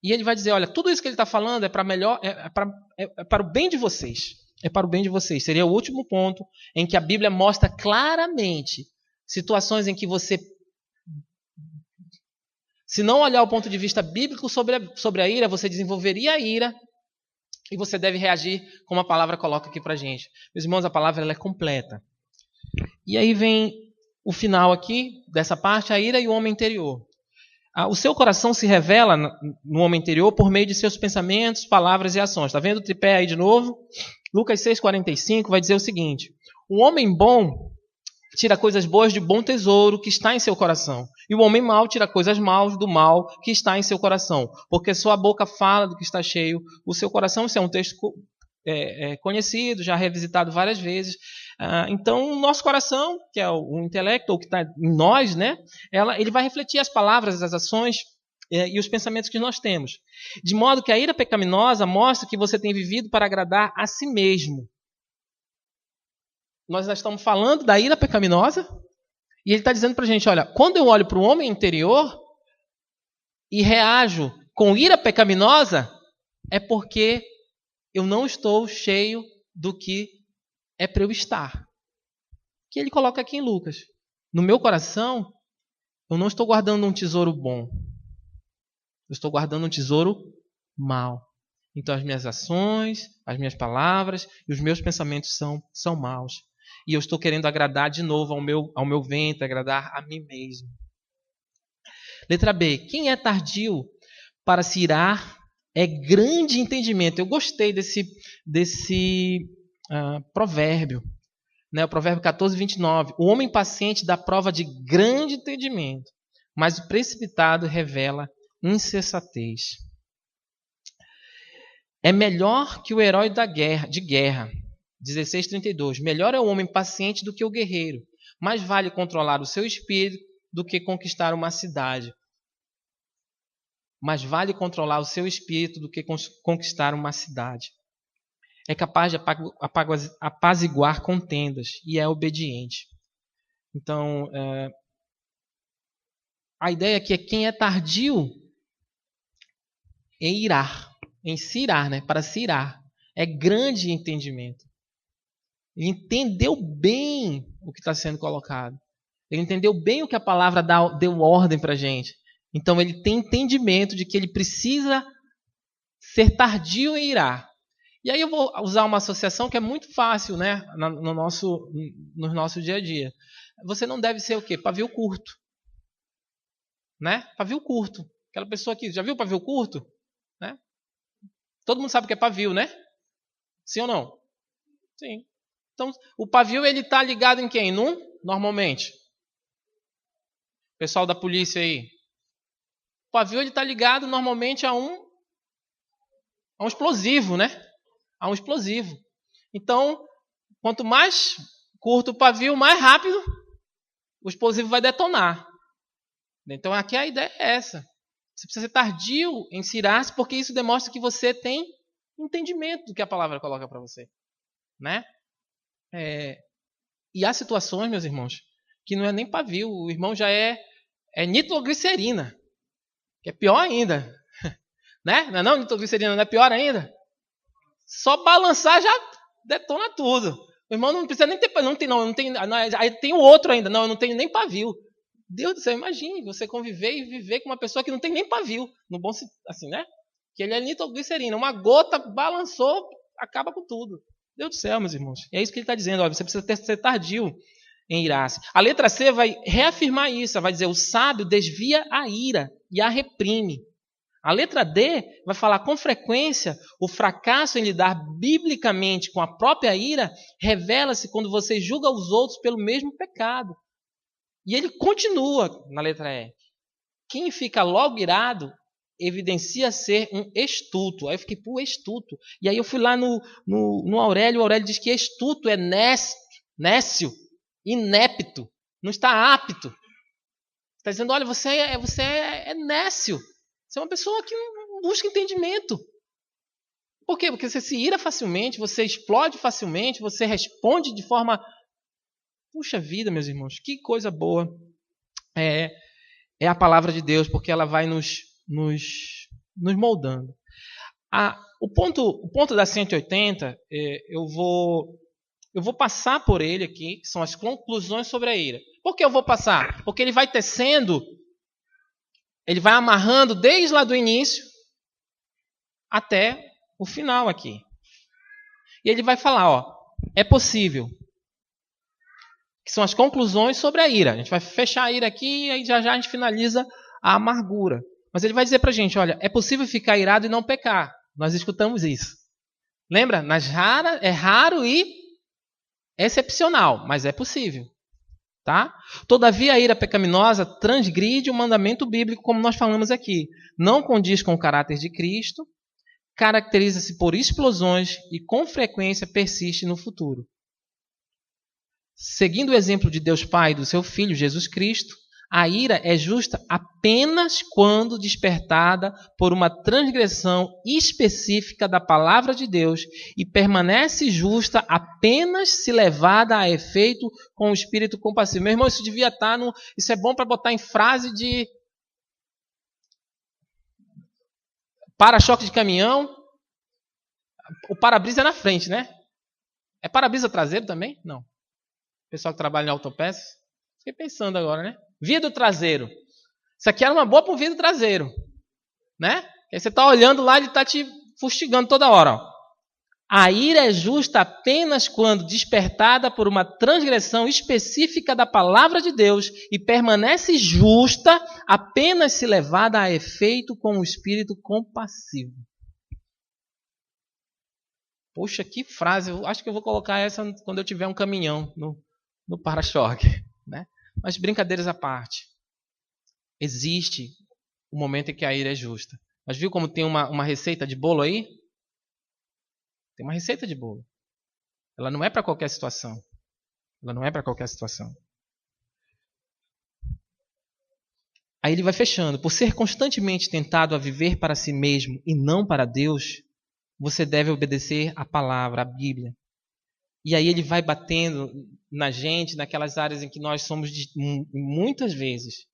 E ele vai dizer, olha, tudo isso que ele está falando é para melhor, é para o bem de vocês. É para o bem de vocês. Seria o último ponto em que a Bíblia mostra claramente situações em que você, se não olhar o ponto de vista bíblico sobre a ira, você desenvolveria a ira e você deve reagir como a palavra coloca aqui para a gente. Meus irmãos, a palavra ela é completa. E aí vem o final aqui dessa parte, a ira e o homem interior. O seu coração se revela no homem interior por meio de seus pensamentos, palavras e ações. Está vendo o tripé aí de novo? Lucas 6,45 vai dizer o seguinte: o homem bom tira coisas boas de bom tesouro que está em seu coração. E o homem mau tira coisas maus do mal que está em seu coração. Porque sua boca fala do que está cheio o seu coração. Isso é um texto conhecido, já revisitado várias vezes. Então, o nosso coração, que é o intelecto, ou que está em nós, né, ele vai refletir as palavras, as ações e os pensamentos que nós temos. De modo que a ira pecaminosa mostra que você tem vivido para agradar a si mesmo. Nós já estamos falando da ira pecaminosa, e ele está dizendo para a gente, olha, quando eu olho para o homem interior e reajo com ira pecaminosa, é porque eu não estou cheio do que é para eu estar. Que ele coloca aqui em Lucas. No meu coração, eu não estou guardando um tesouro bom. Eu estou guardando um tesouro mau. Então as minhas ações, as minhas palavras e os meus pensamentos são maus. E eu estou querendo agradar de novo ao meu ventre, agradar a mim mesmo. Letra B. Quem é tardio para se irar é grande entendimento. Eu gostei desse provérbio. Né? O provérbio 14:29. O homem paciente dá prova de grande entendimento, mas o precipitado revela insensatez. É melhor que o herói de guerra. 16:32. Melhor é o homem paciente do que o guerreiro. Mais vale controlar o seu espírito do que conquistar uma cidade. Mais vale controlar o seu espírito do que conquistar uma cidade. É capaz de apaziguar contendas e é obediente. Então, a ideia aqui é quem é tardio em irar, em se irar, né? Para se irar. É grande entendimento. Ele entendeu bem o que está sendo colocado. Ele entendeu bem o que a palavra deu ordem para a gente. Então ele tem entendimento de que ele precisa ser tardio em irar. E aí eu vou usar uma associação que é muito fácil, né, no nosso dia a dia. Você não deve ser o quê? Pavio curto. Né? Pavio curto. Aquela pessoa aqui, já viu pavio curto? Né? Todo mundo sabe o que é pavio, né? Sim ou não? Sim. Então, o pavio ele está ligado em quem? Normalmente. Pessoal da polícia aí. O pavio ele está ligado normalmente a um explosivo, né? A um explosivo. Então, quanto mais curto o pavio, mais rápido o explosivo vai detonar. Então, aqui a ideia é essa. Você precisa ser tardio em se irar, porque isso demonstra que você tem entendimento do que a palavra coloca para você. Né? E há situações, meus irmãos, que não é nem pavio. O irmão já é nitroglicerina. Que é pior ainda. Né? Não, nitroglicerina não é pior ainda? Só balançar já detona tudo. O irmão não precisa nem ter... Aí tem o outro ainda. Não, eu não tenho nem pavio. Deus do céu, imagine você conviver e viver com uma pessoa que não tem nem pavio. No bom assim, né? Que ele é nitroglicerina. Uma gota balançou, acaba com tudo. Deus do céu, meus irmãos. E é isso que ele está dizendo. Ó, você precisa ser tardio em irar-se. A letra C vai reafirmar isso. Vai dizer, o sábio desvia a ira e a reprime. A letra D vai falar com frequência o fracasso em lidar biblicamente com a própria ira revela-se quando você julga os outros pelo mesmo pecado. E ele continua na letra E. Quem fica logo irado evidencia ser um estulto. Aí eu fiquei, estulto. E aí eu fui lá no Aurélio, o Aurélio diz que estulto é nécio, inepto, não está apto. Está dizendo, olha, você é nécio. Você é uma pessoa que não busca entendimento. Por quê? Porque você se ira facilmente, você explode facilmente, você responde de forma... Puxa vida, meus irmãos, que coisa boa é a palavra de Deus, porque ela vai nos moldando. O ponto da 180, eu vou passar por ele aqui, que são as conclusões sobre a ira. Por que eu vou passar? Porque ele vai tecendo, ele vai amarrando desde lá do início até o final aqui. E ele vai falar, é possível. Que são as conclusões sobre a ira. A gente vai fechar a ira aqui e aí já a gente finaliza a amargura. Mas ele vai dizer pra gente, olha, é possível ficar irado e não pecar. Nós escutamos isso. Lembra? É raro e excepcional, mas é possível. Tá? Todavia a ira pecaminosa transgride o mandamento bíblico, como nós falamos aqui. Não condiz com o caráter de Cristo, caracteriza-se por explosões e com frequência persiste no futuro. Seguindo o exemplo de Deus Pai e do seu Filho, Jesus Cristo, a ira é justa apenas quando despertada por uma transgressão específica da palavra de Deus e permanece justa apenas se levada a efeito com o espírito compassivo. Meu irmão, isso devia estar Isso é bom para botar em frase de para-choque de caminhão. O para-brisa é na frente, né? É para-brisa traseiro também? Não. Pessoal que trabalha em autopeças. Fiquei pensando agora, né? Vidro traseiro. Isso aqui era uma boa para o vidro traseiro. Né? Aí você está olhando lá, ele está te fustigando toda hora. Ó. A ira é justa apenas quando despertada por uma transgressão específica da palavra de Deus e permanece justa apenas se levada a efeito com o espírito compassivo. Poxa, que frase. Eu acho que eu vou colocar essa quando eu tiver um caminhão no para-choque, né? Mas brincadeiras à parte. Existe um momento em que a ira é justa. Mas viu como tem uma receita de bolo aí? Tem uma receita de bolo. Ela não é para qualquer situação. Ela não é para qualquer situação. Aí ele vai fechando. Por ser constantemente tentado a viver para si mesmo e não para Deus, você deve obedecer à palavra, à Bíblia. E aí ele vai batendo na gente, naquelas áreas em que nós somos muitas vezes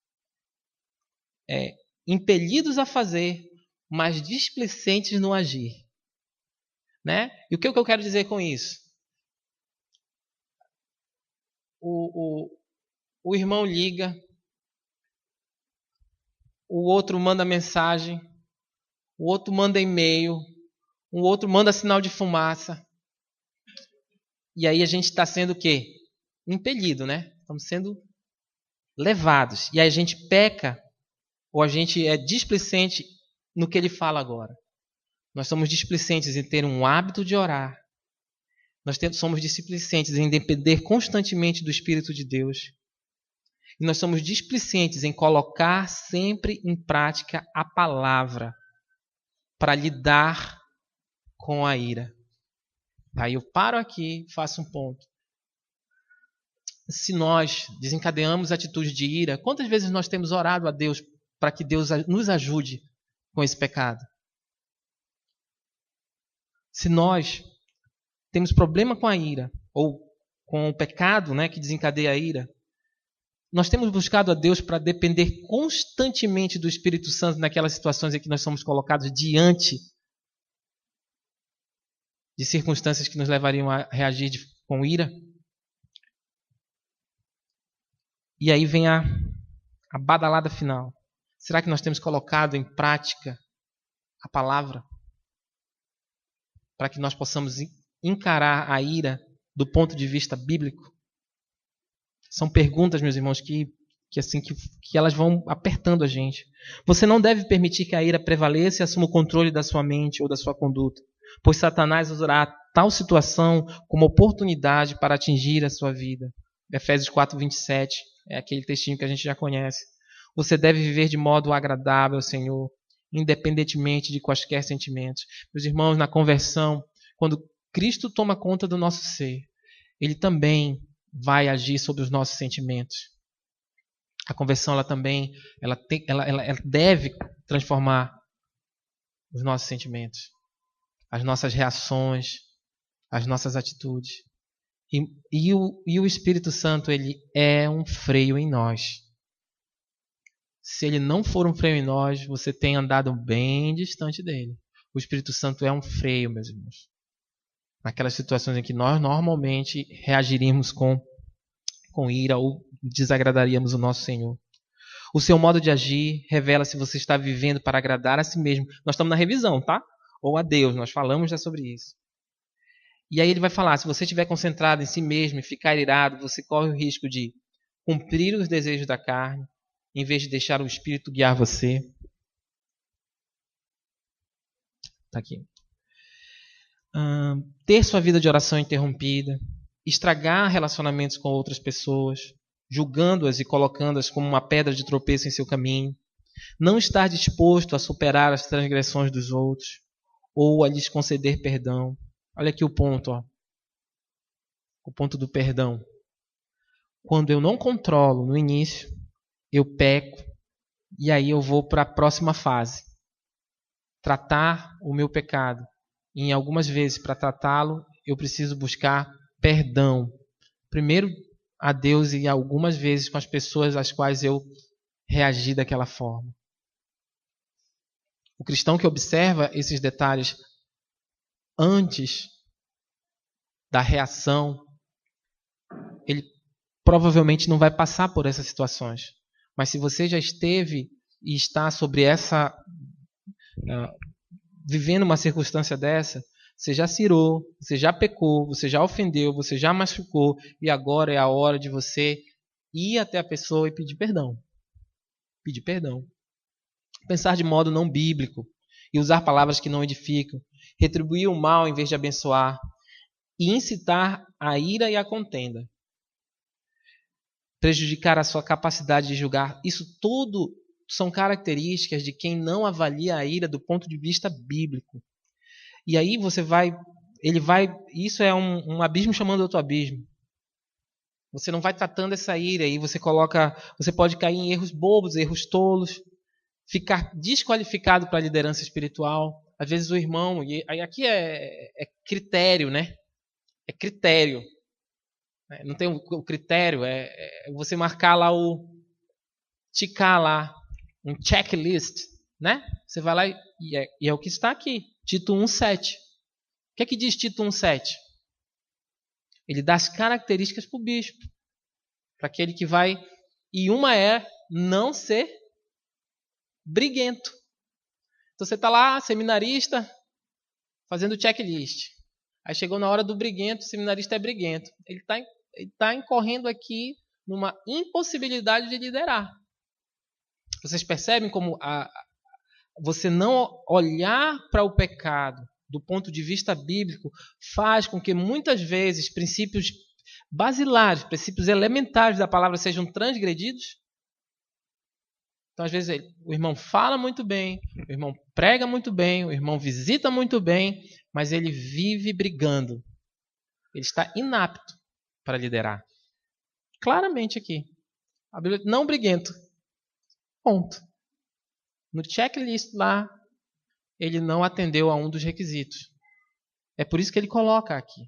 impelidos a fazer, mas displicentes no agir. Né? E o que eu quero dizer com isso? O irmão liga, o outro manda mensagem, o outro manda e-mail, o outro manda sinal de fumaça. E aí a gente está sendo o quê? Impelido, né? Estamos sendo levados. E aí a gente peca, ou a gente é displicente no que ele fala agora. Nós somos displicentes em ter um hábito de orar. Nós somos displicentes em depender constantemente do Espírito de Deus. E nós somos displicentes em colocar sempre em prática a palavra para lidar com a ira. Aí eu paro aqui e faço um ponto. Se nós desencadeamos atitudes de ira, quantas vezes nós temos orado a Deus para que Deus nos ajude com esse pecado? Se nós temos problema com a ira, ou com o pecado, né, que desencadeia a ira, nós temos buscado a Deus para depender constantemente do Espírito Santo naquelas situações em que nós somos colocados diante de circunstâncias que nos levariam a reagir com ira. E aí vem a badalada final. Será que nós temos colocado em prática a palavra? Para que nós possamos encarar a ira do ponto de vista bíblico? São perguntas, meus irmãos, que que elas vão apertando a gente. Você não deve permitir que a ira prevaleça e assuma o controle da sua mente ou da sua conduta, pois Satanás usará tal situação como oportunidade para atingir a sua vida. Efésios 4:27 é aquele textinho que a gente já conhece. Você deve viver de modo agradável ao Senhor, independentemente de quaisquer sentimentos. Meus irmãos, na conversão, quando Cristo toma conta do nosso ser, Ele também vai agir sobre os nossos sentimentos. A conversão, ela deve transformar os nossos sentimentos, as nossas reações, as nossas atitudes. E o Espírito Santo, ele é um freio em nós. Se ele não for um freio em nós, você tem andado bem distante dele. O Espírito Santo é um freio, meus irmãos. Naquelas situações em que nós normalmente reagiríamos com ira ou desagradaríamos o nosso Senhor. O seu modo de agir revela se você está vivendo para agradar a si mesmo. Nós estamos na revisão, tá? Ou a Deus, nós falamos já sobre isso. E aí ele vai falar, se você estiver concentrado em si mesmo e ficar irado, você corre o risco de cumprir os desejos da carne, em vez de deixar o Espírito guiar você. Tá aqui. Ter sua vida de oração interrompida, estragar relacionamentos com outras pessoas, julgando-as e colocando-as como uma pedra de tropeço em seu caminho, não estar disposto a superar as transgressões dos outros ou a lhes conceder perdão. Olha aqui o ponto, ó. O ponto do perdão. Quando eu não controlo no início, eu peco e aí eu vou para a próxima fase. Tratar o meu pecado. E em algumas vezes, para tratá-lo, eu preciso buscar perdão. Primeiro a Deus e algumas vezes com as pessoas às quais eu reagi daquela forma. O cristão que observa esses detalhes antes da reação, ele provavelmente não vai passar por essas situações. Mas se você já esteve e está sobre vivendo uma circunstância dessa, você já cirou, você já pecou, você já ofendeu, você já machucou, e agora é a hora de você ir até a pessoa e pedir perdão. Pedir perdão. Pensar de modo não bíblico e usar palavras que não edificam, retribuir o mal em vez de abençoar e incitar a ira e a contenda. Prejudicar a sua capacidade de julgar. Isso tudo são características de quem não avalia a ira do ponto de vista bíblico. E aí isso é um abismo chamando outro abismo. Você não vai tratando essa ira e você pode cair em erros bobos, erros tolos, ficar desqualificado para a liderança espiritual. Às vezes o irmão, e aí aqui é critério, né? É critério. Não tem o critério, é você marcar lá ticar lá, um checklist, né? Você vai lá e é o que está aqui, Tito 1:7. O que é que diz Tito 1:7? Ele dá as características para o bispo, para aquele que vai, e uma é não ser briguento. Então você está lá, seminarista, fazendo checklist. Aí chegou na hora do briguento, o seminarista é briguento. Ele está incorrendo aqui numa impossibilidade de liderar. Vocês percebem como você não olhar para o pecado do ponto de vista bíblico faz com que muitas vezes princípios basilares, princípios elementares da palavra sejam transgredidos? Então, às vezes, o irmão fala muito bem, o irmão prega muito bem, o irmão visita muito bem, mas ele vive brigando. Ele está inapto para liderar. Claramente aqui. A Bíblia, não briguento. Ponto. No checklist lá, ele não atendeu a um dos requisitos. É por isso que ele coloca aqui.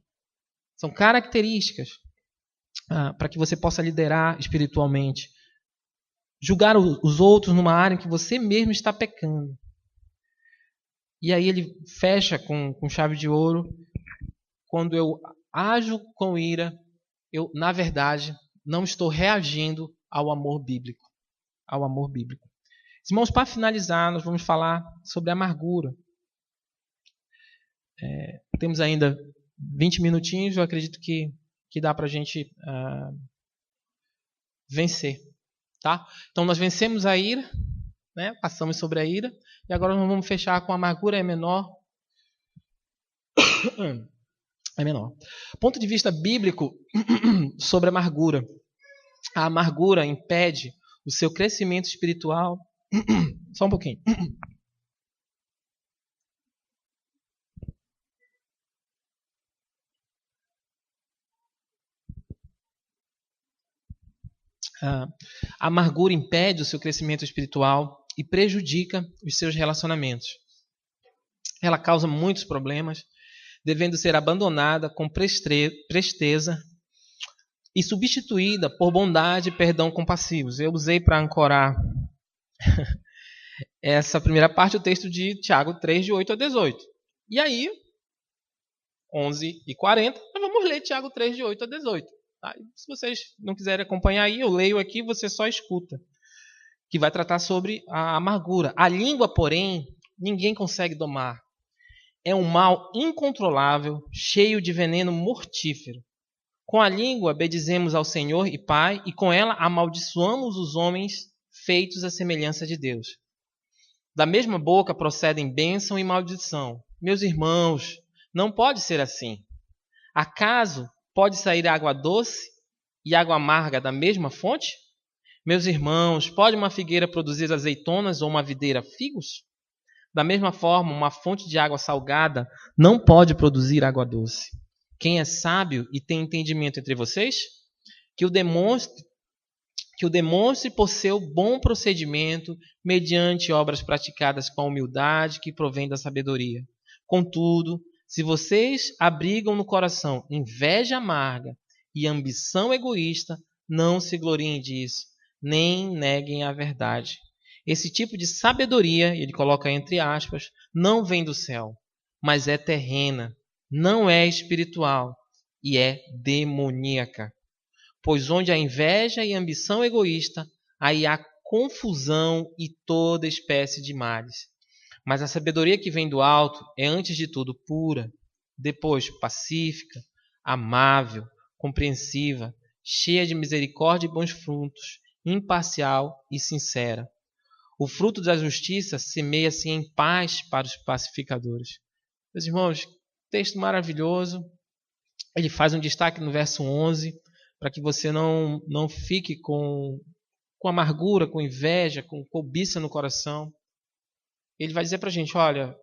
São características para que você possa liderar espiritualmente. Julgar os outros numa área em que você mesmo está pecando. E aí ele fecha com chave de ouro. Quando eu ajo com ira, eu, na verdade, não estou reagindo ao amor bíblico. Ao amor bíblico. Irmãos, para finalizar, nós vamos falar sobre amargura. Temos ainda 20 minutinhos, eu acredito que dá para a gente vencer. Tá? Então nós vencemos a ira, né? Passamos sobre a ira, e agora nós vamos fechar com a amargura é menor. É menor. Ponto de vista bíblico sobre a amargura. A amargura impede o seu crescimento espiritual. Só um pouquinho. A amargura impede o seu crescimento espiritual e prejudica os seus relacionamentos. Ela causa muitos problemas, devendo ser abandonada com presteza e substituída por bondade e perdão compassivos. Eu usei para ancorar essa primeira parte o texto de Tiago 3, de 8 a 18. E aí, 11h40, nós vamos ler Tiago 3, de 8 a 18. Tá? Se vocês não quiserem acompanhar aí, eu leio aqui, você só escuta. Que vai tratar sobre a amargura. A língua, porém, ninguém consegue domar. É um mal incontrolável, cheio de veneno mortífero. Com a língua bendizemos ao Senhor e Pai, e com ela amaldiçoamos os homens feitos à semelhança de Deus. Da mesma boca procedem bênção e maldição. Meus irmãos, não pode ser assim. Acaso pode sair água doce e água amarga da mesma fonte? Meus irmãos, pode uma figueira produzir azeitonas ou uma videira figos? Da mesma forma, uma fonte de água salgada não pode produzir água doce. Quem é sábio e tem entendimento entre vocês? Que o demonstre por seu bom procedimento, mediante obras praticadas com a humildade que provém da sabedoria. Contudo, se vocês abrigam no coração inveja amarga e ambição egoísta, não se gloriem disso, nem neguem a verdade. Esse tipo de sabedoria, ele coloca entre aspas, não vem do céu, mas é terrena, não é espiritual e é demoníaca. Pois onde há inveja e ambição egoísta, aí há confusão e toda espécie de males. Mas a sabedoria que vem do alto é antes de tudo pura, depois pacífica, amável, compreensiva, cheia de misericórdia e bons frutos, imparcial e sincera. O fruto da justiça semeia-se em paz para os pacificadores. Meus irmãos, texto maravilhoso. Ele faz um destaque no verso 11, para que você não fique com amargura, com inveja, com cobiça no coração. Ele vai dizer para a gente, olha,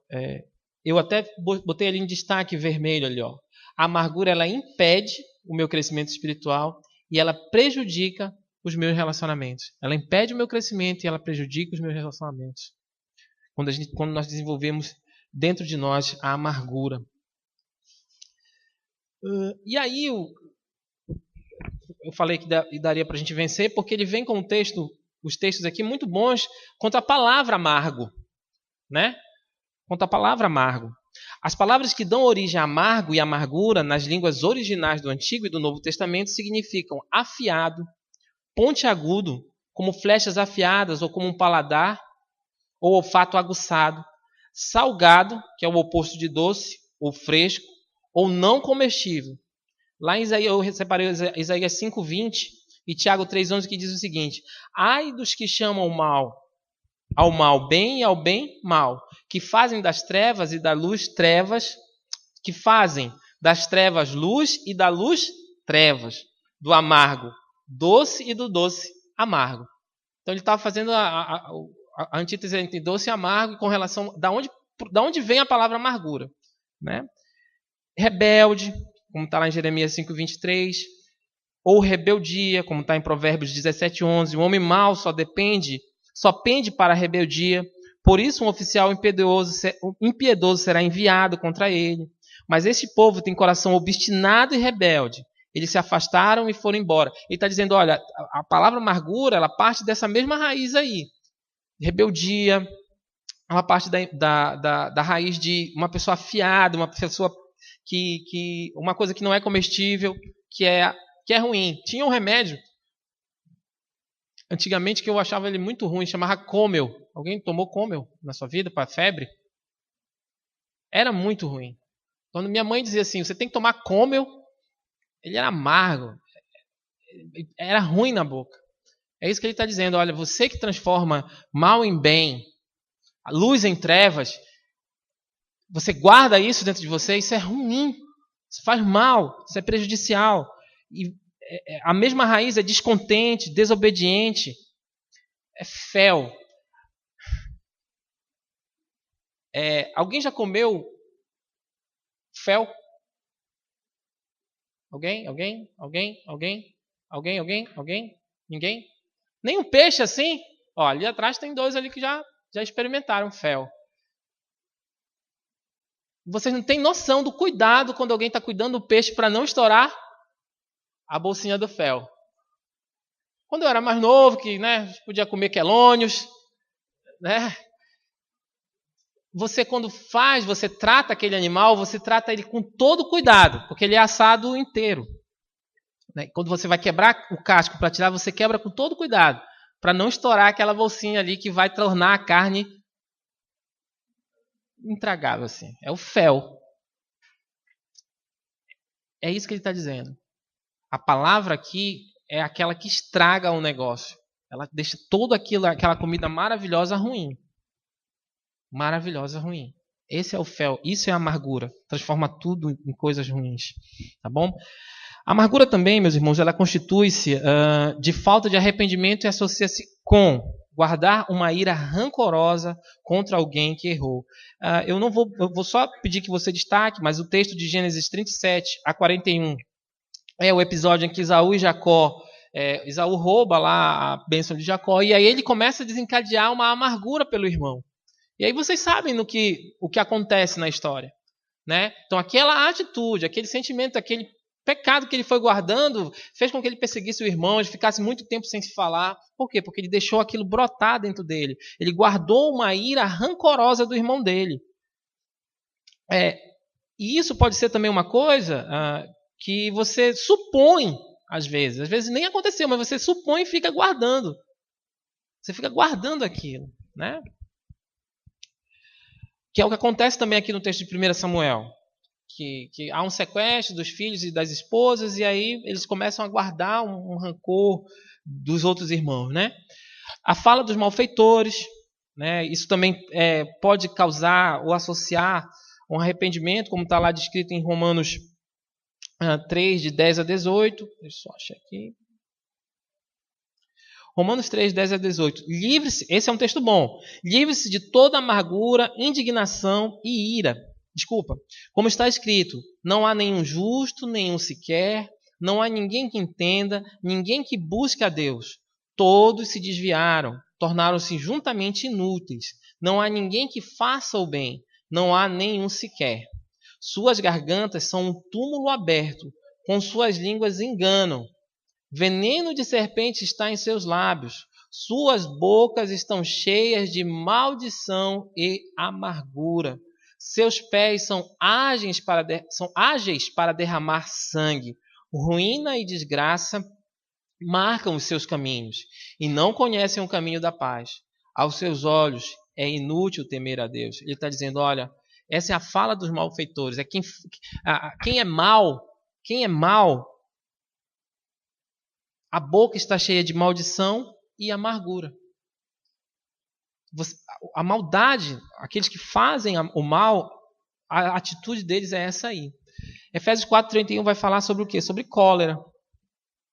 eu até botei ali em destaque vermelho ali, ó. A amargura, ela impede o meu crescimento espiritual e ela prejudica os meus relacionamentos. Ela impede o meu crescimento e ela prejudica os meus relacionamentos. Quando nós desenvolvemos dentro de nós a amargura. E aí eu falei que daria para a gente vencer, porque ele vem com os textos aqui muito bons contra a palavra amargo. Né? Contra a palavra amargo. As palavras que dão origem a amargo e amargura nas línguas originais do Antigo e do Novo Testamento significam afiado, pontiagudo, como flechas afiadas ou como um paladar ou olfato aguçado, salgado, que é o oposto de doce, ou fresco, ou não comestível. Lá em Isaías, eu separei Isaías 5:20 e Tiago 3:11 que diz o seguinte: ai dos que chamam ao mal bem e ao bem mal, que fazem das trevas e da luz trevas, que fazem das trevas luz e da luz trevas, do amargo doce e do doce amargo. Então ele estava fazendo a antítese entre doce e amargo com relação da onde vem a palavra amargura, né? Rebelde, como está lá em Jeremias 5:23, ou rebeldia, como está em Provérbios 17:11. O homem mau só pende para a rebeldia. Por isso um oficial impiedoso será enviado contra ele. Mas esse povo tem coração obstinado e rebelde. Eles se afastaram e foram embora. Ele está dizendo, olha, a palavra amargura, ela parte dessa mesma raiz aí. Rebeldia, ela parte da raiz de uma pessoa afiada, uma pessoa uma coisa que não é comestível, que é ruim. Tinha um remédio, antigamente, que eu achava ele muito ruim, chamava Comel. Alguém tomou Comel na sua vida para febre? Era muito ruim. Quando minha mãe dizia assim, você tem que tomar Comel, ele era amargo, era ruim na boca. É isso que ele está dizendo. Olha, você que transforma mal em bem, a luz em trevas, você guarda isso dentro de você, isso é ruim, isso faz mal, isso é prejudicial. E a mesma raiz é descontente, desobediente, é fel. Alguém já comeu fel? Alguém? Ninguém? Nem um peixe assim? Ó, ali atrás tem 2 ali que já experimentaram fel. Vocês não têm noção do cuidado quando alguém está cuidando do peixe para não estourar a bolsinha do fel. Quando eu era mais novo, que podia comer quelônios, você quando você trata aquele animal, você trata ele com todo cuidado, porque ele é assado inteiro. Quando você vai quebrar o casco para tirar, você quebra com todo cuidado, para não estourar aquela bolsinha ali que vai tornar a carne intragável assim. É o fel. É isso que ele está dizendo. A palavra aqui é aquela que estraga o negócio. Ela deixa toda aquela comida maravilhosa ruim. Maravilhosa ruim. Esse é o fel. Isso é a amargura. Transforma tudo em coisas ruins. Tá bom? A amargura também, meus irmãos, ela constitui-se de falta de arrependimento e associa-se com guardar uma ira rancorosa contra alguém que errou. Eu vou só pedir que você destaque, mas o texto de Gênesis 37 a 41 é o episódio em que Esaú e Jacó, Esaú rouba lá a bênção de Jacó, e aí ele começa a desencadear uma amargura pelo irmão. E aí vocês sabem o que acontece na história. Então aquela atitude, aquele sentimento, aquele pecado que ele foi guardando, fez com que ele perseguisse o irmão, ele ficasse muito tempo sem se falar. Por quê? Porque ele deixou aquilo brotar dentro dele. Ele guardou uma ira rancorosa do irmão dele. E isso pode ser também uma coisa que você supõe, às vezes nem aconteceu, mas você supõe e fica guardando. Você fica guardando aquilo, Que é o que acontece também aqui no texto de 1 Samuel. Que há um sequestro dos filhos e das esposas, e aí eles começam a guardar um rancor dos outros irmãos. A fala dos malfeitores, isso também pode causar ou associar um arrependimento, como está lá descrito em Romanos 3, de 10 a 18. Deixa eu só achar aqui. Romanos 3, 10 a 18. Livre-se, esse é um texto bom. Livre-se de toda amargura, indignação e ira. Desculpa. Como está escrito, não há nenhum justo, nenhum sequer, não há ninguém que entenda, ninguém que busque a Deus. Todos se desviaram, tornaram-se juntamente inúteis. Não há ninguém que faça o bem, não há nenhum sequer. Suas gargantas são um túmulo aberto, com suas línguas enganam. Veneno de serpente está em seus lábios, suas bocas estão cheias de maldição e amargura. Seus pés são ágeis para derramar sangue. Ruína e desgraça marcam os seus caminhos e não conhecem o caminho da paz. Aos seus olhos é inútil temer a Deus. Ele está dizendo, olha, essa é a fala dos malfeitores. Quem é mal, a boca está cheia de maldição e amargura. A maldade, aqueles que fazem o mal, a atitude deles é essa aí. Efésios 4:31 vai falar sobre o quê? Sobre cólera.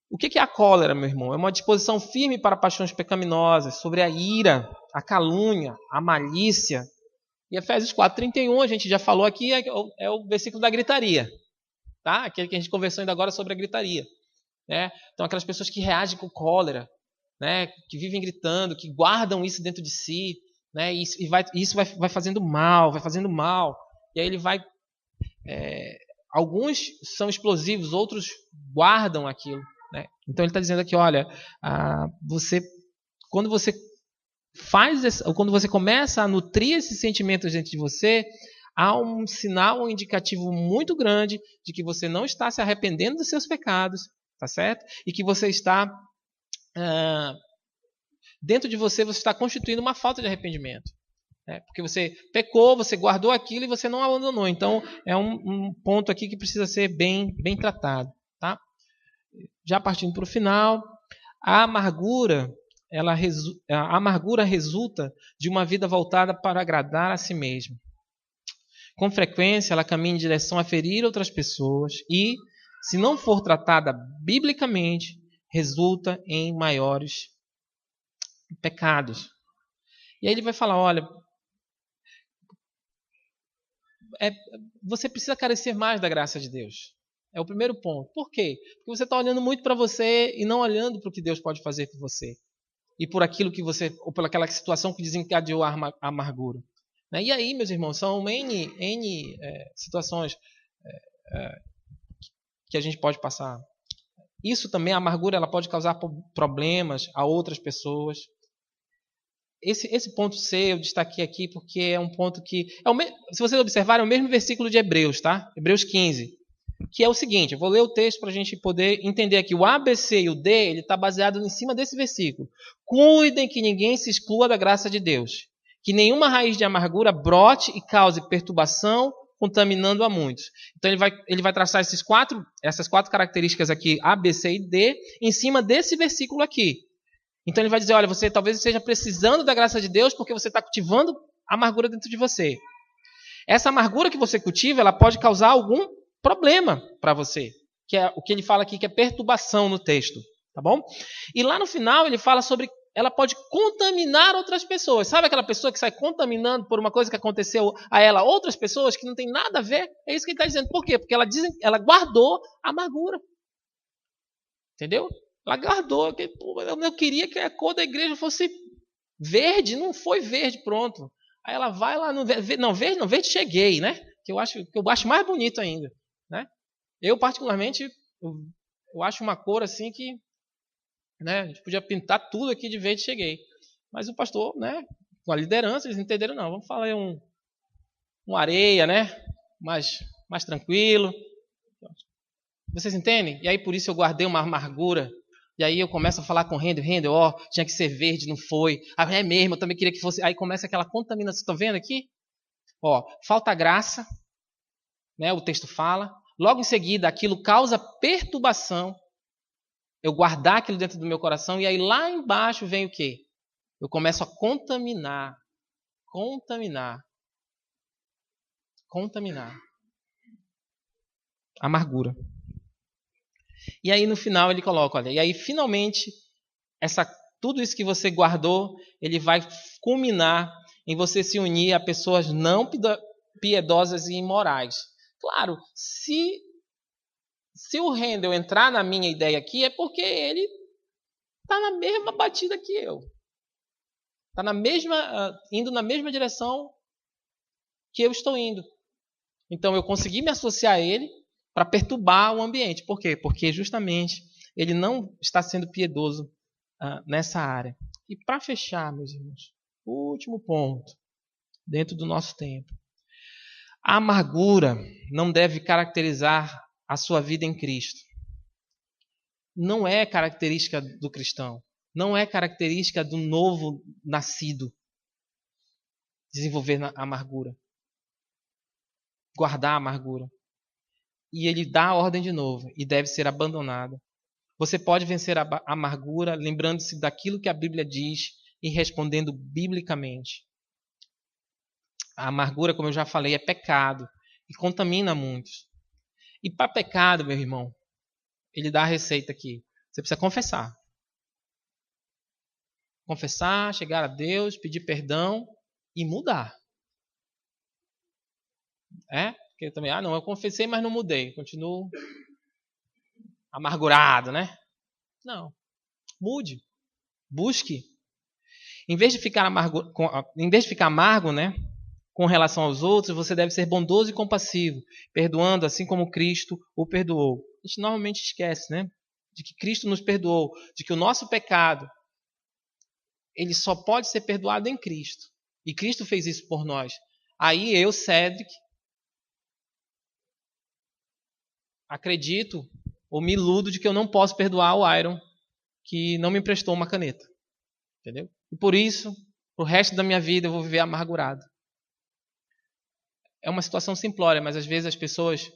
O que é a cólera, meu irmão? É uma disposição firme para paixões pecaminosas, sobre a ira, a calúnia, a malícia. E Efésios 4:31, a gente já falou aqui, é o versículo da gritaria. Tá? Aquele que a gente conversou ainda agora sobre a gritaria. Então, aquelas pessoas que reagem com cólera, que vivem gritando, que guardam isso dentro de si, e isso vai fazendo mal. E aí ele vai... alguns são explosivos, outros guardam aquilo. Então ele está dizendo aqui, olha, quando você quando você começa a nutrir esses sentimentos dentro de você, há um sinal, um indicativo muito grande de que você não está se arrependendo dos seus pecados, tá certo? E que você está dentro de você está constituindo uma falta de arrependimento. Porque você pecou, você guardou aquilo e você não abandonou. Então é um ponto aqui que precisa ser bem tratado. Tá? Já partindo para o final, a amargura a amargura resulta de uma vida voltada para agradar a si mesmo. Com frequência, ela caminha em direção a ferir outras pessoas e, se não for tratada biblicamente, resulta em maiores pecados. E aí ele vai falar, olha, você precisa carecer mais da graça de Deus. É o primeiro ponto. Por quê? Porque você está olhando muito para você e não olhando para o que Deus pode fazer por você. E por aquilo que você, ou por aquela situação que desencadeou a amargura. E aí, meus irmãos, são N situações que a gente pode passar. Isso também, a amargura, ela pode causar problemas a outras pessoas. Esse ponto C eu destaquei aqui porque é um ponto que... se vocês observarem, é o mesmo versículo de Hebreus, tá? Hebreus 15. Que é o seguinte, eu vou ler o texto para a gente poder entender aqui. O A, B, C e o D, ele está baseado em cima desse versículo. Cuidem que ninguém se exclua da graça de Deus. Que nenhuma raiz de amargura brote e cause perturbação, contaminando a muitos. Então ele vai traçar essas quatro características aqui, A, B, C e D, em cima desse versículo aqui. Então ele vai dizer, olha, você talvez esteja precisando da graça de Deus porque você está cultivando amargura dentro de você. Essa amargura que você cultiva, ela pode causar algum problema para você, que é o que ele fala aqui, que é perturbação no texto, tá bom? E lá no final ele fala sobre, ela pode contaminar outras pessoas. Sabe aquela pessoa que sai contaminando por uma coisa que aconteceu a ela, outras pessoas que não tem nada a ver? É isso que ele está dizendo. Por quê? Porque ela guardou a amargura. Entendeu? Ela guardou. Eu queria que a cor da igreja fosse verde, não foi verde, pronto. Aí ela vai lá no verde cheguei, né? Que eu acho mais bonito ainda, né? Eu particularmente eu acho uma cor assim que, né, a gente podia pintar tudo aqui de verde cheguei. Mas o pastor, né, com a liderança, eles entenderam, não, vamos falar um areia, né? Mais tranquilo. Vocês entendem? E aí por isso eu guardei uma amargura. E aí eu começo a falar com o Render, tinha que ser verde, não foi. Ah, é mesmo, eu também queria que fosse. Aí começa aquela contaminação. Estão vendo aqui? Falta graça, né? O texto fala. Logo em seguida, aquilo causa perturbação. Eu guardar aquilo dentro do meu coração. E aí lá embaixo vem o quê? Eu começo a contaminar. Amargura. E aí no final ele coloca, olha, e aí finalmente tudo isso que você guardou, ele vai culminar em você se unir a pessoas não piedosas e imorais. Claro, se o Rendel entrar na minha ideia aqui, é porque ele está na mesma batida que eu. Está indo na mesma direção que eu estou indo. Então eu consegui me associar a ele para perturbar o ambiente. Por quê? Porque justamente ele não está sendo piedoso nessa área. E para fechar, meus irmãos, o último ponto, dentro do nosso tempo. A amargura não deve caracterizar a sua vida em Cristo. Não é característica do cristão. Não é característica do novo nascido desenvolver a amargura. Guardar a amargura. E ele dá a ordem de novo e deve ser abandonada. Você pode vencer a amargura lembrando-se daquilo que a Bíblia diz e respondendo biblicamente. A amargura, como eu já falei, é pecado e contamina muitos. E para pecado, meu irmão, ele dá a receita aqui. Você precisa confessar. Confessar, chegar a Deus, pedir perdão e mudar. Porque eu também, eu confessei, mas não mudei. Continuo amargurado, né? Não. Mude. Busque. Em vez de ficar amargo, né, com relação aos outros, você deve ser bondoso e compassivo, perdoando assim como Cristo o perdoou. A gente normalmente esquece, né, de que Cristo nos perdoou, de que o nosso pecado ele só pode ser perdoado em Cristo. E Cristo fez isso por nós. Aí eu, Cédric, acredito ou me iludo de que eu não posso perdoar o Iron que não me emprestou uma caneta. Entendeu? E por isso, pro resto da minha vida, eu vou viver amargurado. É uma situação simplória, mas às vezes as pessoas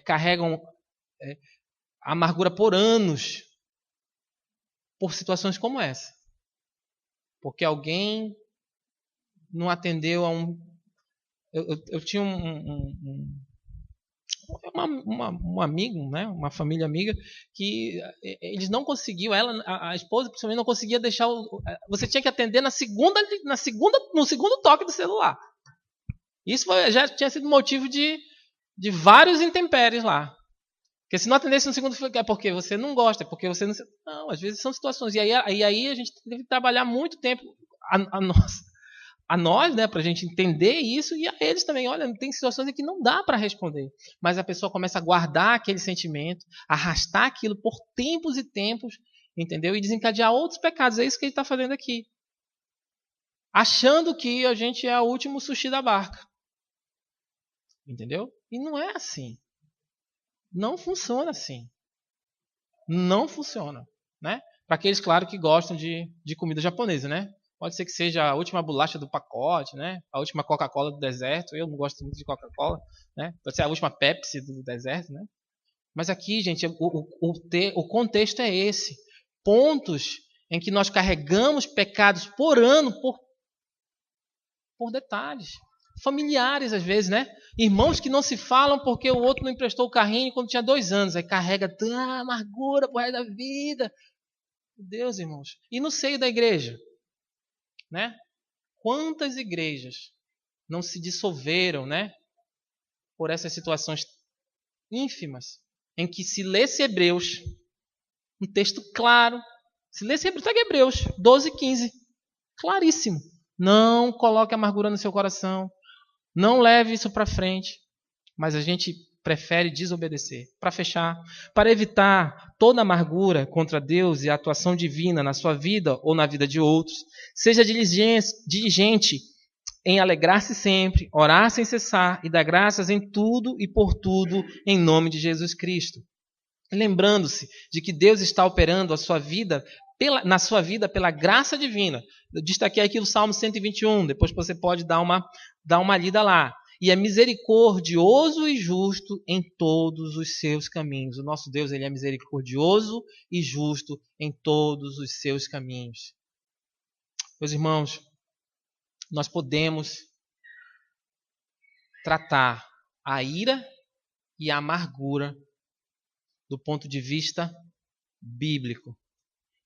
carregam a amargura por anos. por situações como essa. Porque alguém não atendeu a um... Eu tinha um amigo, né, uma família amiga, que eles não conseguiam, a esposa principalmente não conseguia deixar você tinha que atender no segundo toque do celular. Isso já tinha sido motivo de vários intempéries lá. Porque se não atendesse no segundo, é porque você não gosta, é porque você não... Não, às vezes são situações. E aí a gente teve que trabalhar muito tempo a nós, né, para a gente entender isso, e a eles também. Olha, tem situações em que não dá para responder. Mas a pessoa começa a guardar aquele sentimento, arrastar aquilo por tempos e tempos, entendeu? E desencadear outros pecados. É isso que ele está fazendo aqui. Achando que a gente é o último sushi da barca. Entendeu? E não é assim. Não funciona assim. Não funciona, né? Para aqueles, claro, que gostam de comida japonesa, né? Pode ser que seja a última bolacha do pacote, né? A última Coca-Cola do deserto. Eu não gosto muito de Coca-Cola, né? Pode ser a última Pepsi do deserto, né? Mas aqui, gente, o contexto é esse. Pontos em que nós carregamos pecados por ano por detalhes. Familiares, às vezes, né? Irmãos que não se falam porque o outro não emprestou o carrinho quando tinha 2 anos. Aí carrega amargura pro resto da vida. Meu Deus, irmãos. E no seio da igreja, né? Quantas igrejas não se dissolveram, né? Por essas situações ínfimas, em que se lesse Hebreus, um texto claro, se lesse Hebreus 12:15, claríssimo. Não coloque amargura no seu coração. Não leve isso para frente, mas a gente prefere desobedecer. Para fechar, para evitar toda amargura contra Deus e a atuação divina na sua vida ou na vida de outros, seja diligente em alegrar-se sempre, orar sem cessar e dar graças em tudo e por tudo em nome de Jesus Cristo. Lembrando-se de que Deus está operando na sua vida pela graça divina. Eu destaquei aqui o Salmo 121, depois você pode dar uma lida lá. E é misericordioso e justo em todos os seus caminhos. O nosso Deus, ele é misericordioso e justo em todos os seus caminhos. Meus irmãos, nós podemos tratar a ira e a amargura do ponto de vista bíblico.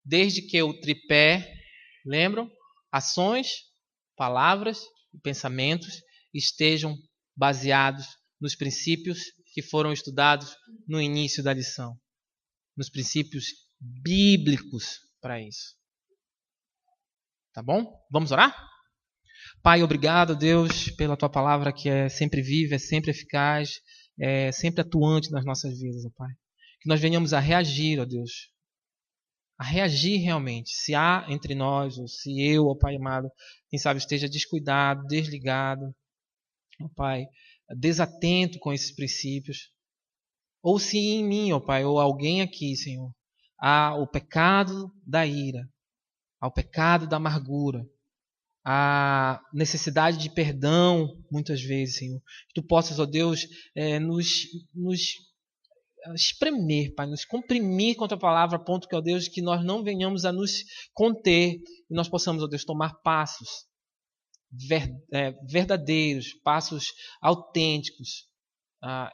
Desde que o tripé, lembram? Ações, palavras e pensamentos estejam baseados nos princípios que foram estudados no início da lição. Nos princípios bíblicos para isso. Tá bom? Vamos orar? Pai, obrigado, Deus, pela Tua palavra que é sempre viva, é sempre eficaz, é sempre atuante nas nossas vidas, ó Pai. Que nós venhamos a reagir, ó Deus. A reagir realmente. Se há entre nós, ou se eu, ó Pai amado, quem sabe esteja descuidado, desligado, ó Pai, desatento com esses princípios. Ou se em mim, ó Pai, ou alguém aqui, Senhor, há o pecado da ira, há o pecado da amargura, a necessidade de perdão, muitas vezes, Senhor. Que Tu possas, ó Deus, nos espremer, Pai, nos comprimir contra a palavra, a ponto que, ó Deus, que nós não venhamos a nos conter e nós possamos, ó Deus, tomar passos verdadeiros, passos autênticos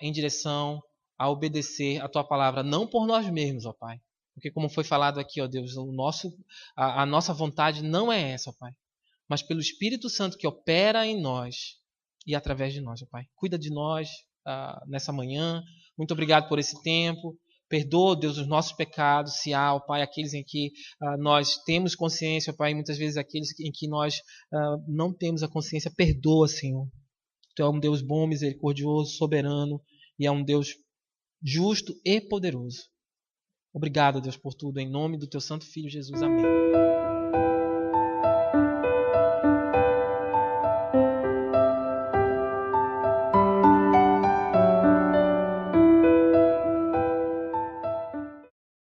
em direção a obedecer a Tua palavra, não por nós mesmos, ó Pai. Porque como foi falado aqui, ó Deus, a nossa vontade não é essa, ó Pai, mas pelo Espírito Santo que opera em nós e através de nós, ó Pai. Cuida de nós nessa manhã. Muito obrigado por esse tempo. Perdoa, Deus, os nossos pecados, se há, ó Pai, aqueles em que nós temos consciência, ó Pai, e muitas vezes aqueles em que nós não temos a consciência. Perdoa, Senhor. Tu é um Deus bom, misericordioso, soberano, e é um Deus justo e poderoso. Obrigado, Deus, por tudo. Em nome do Teu Santo Filho, Jesus. Amém.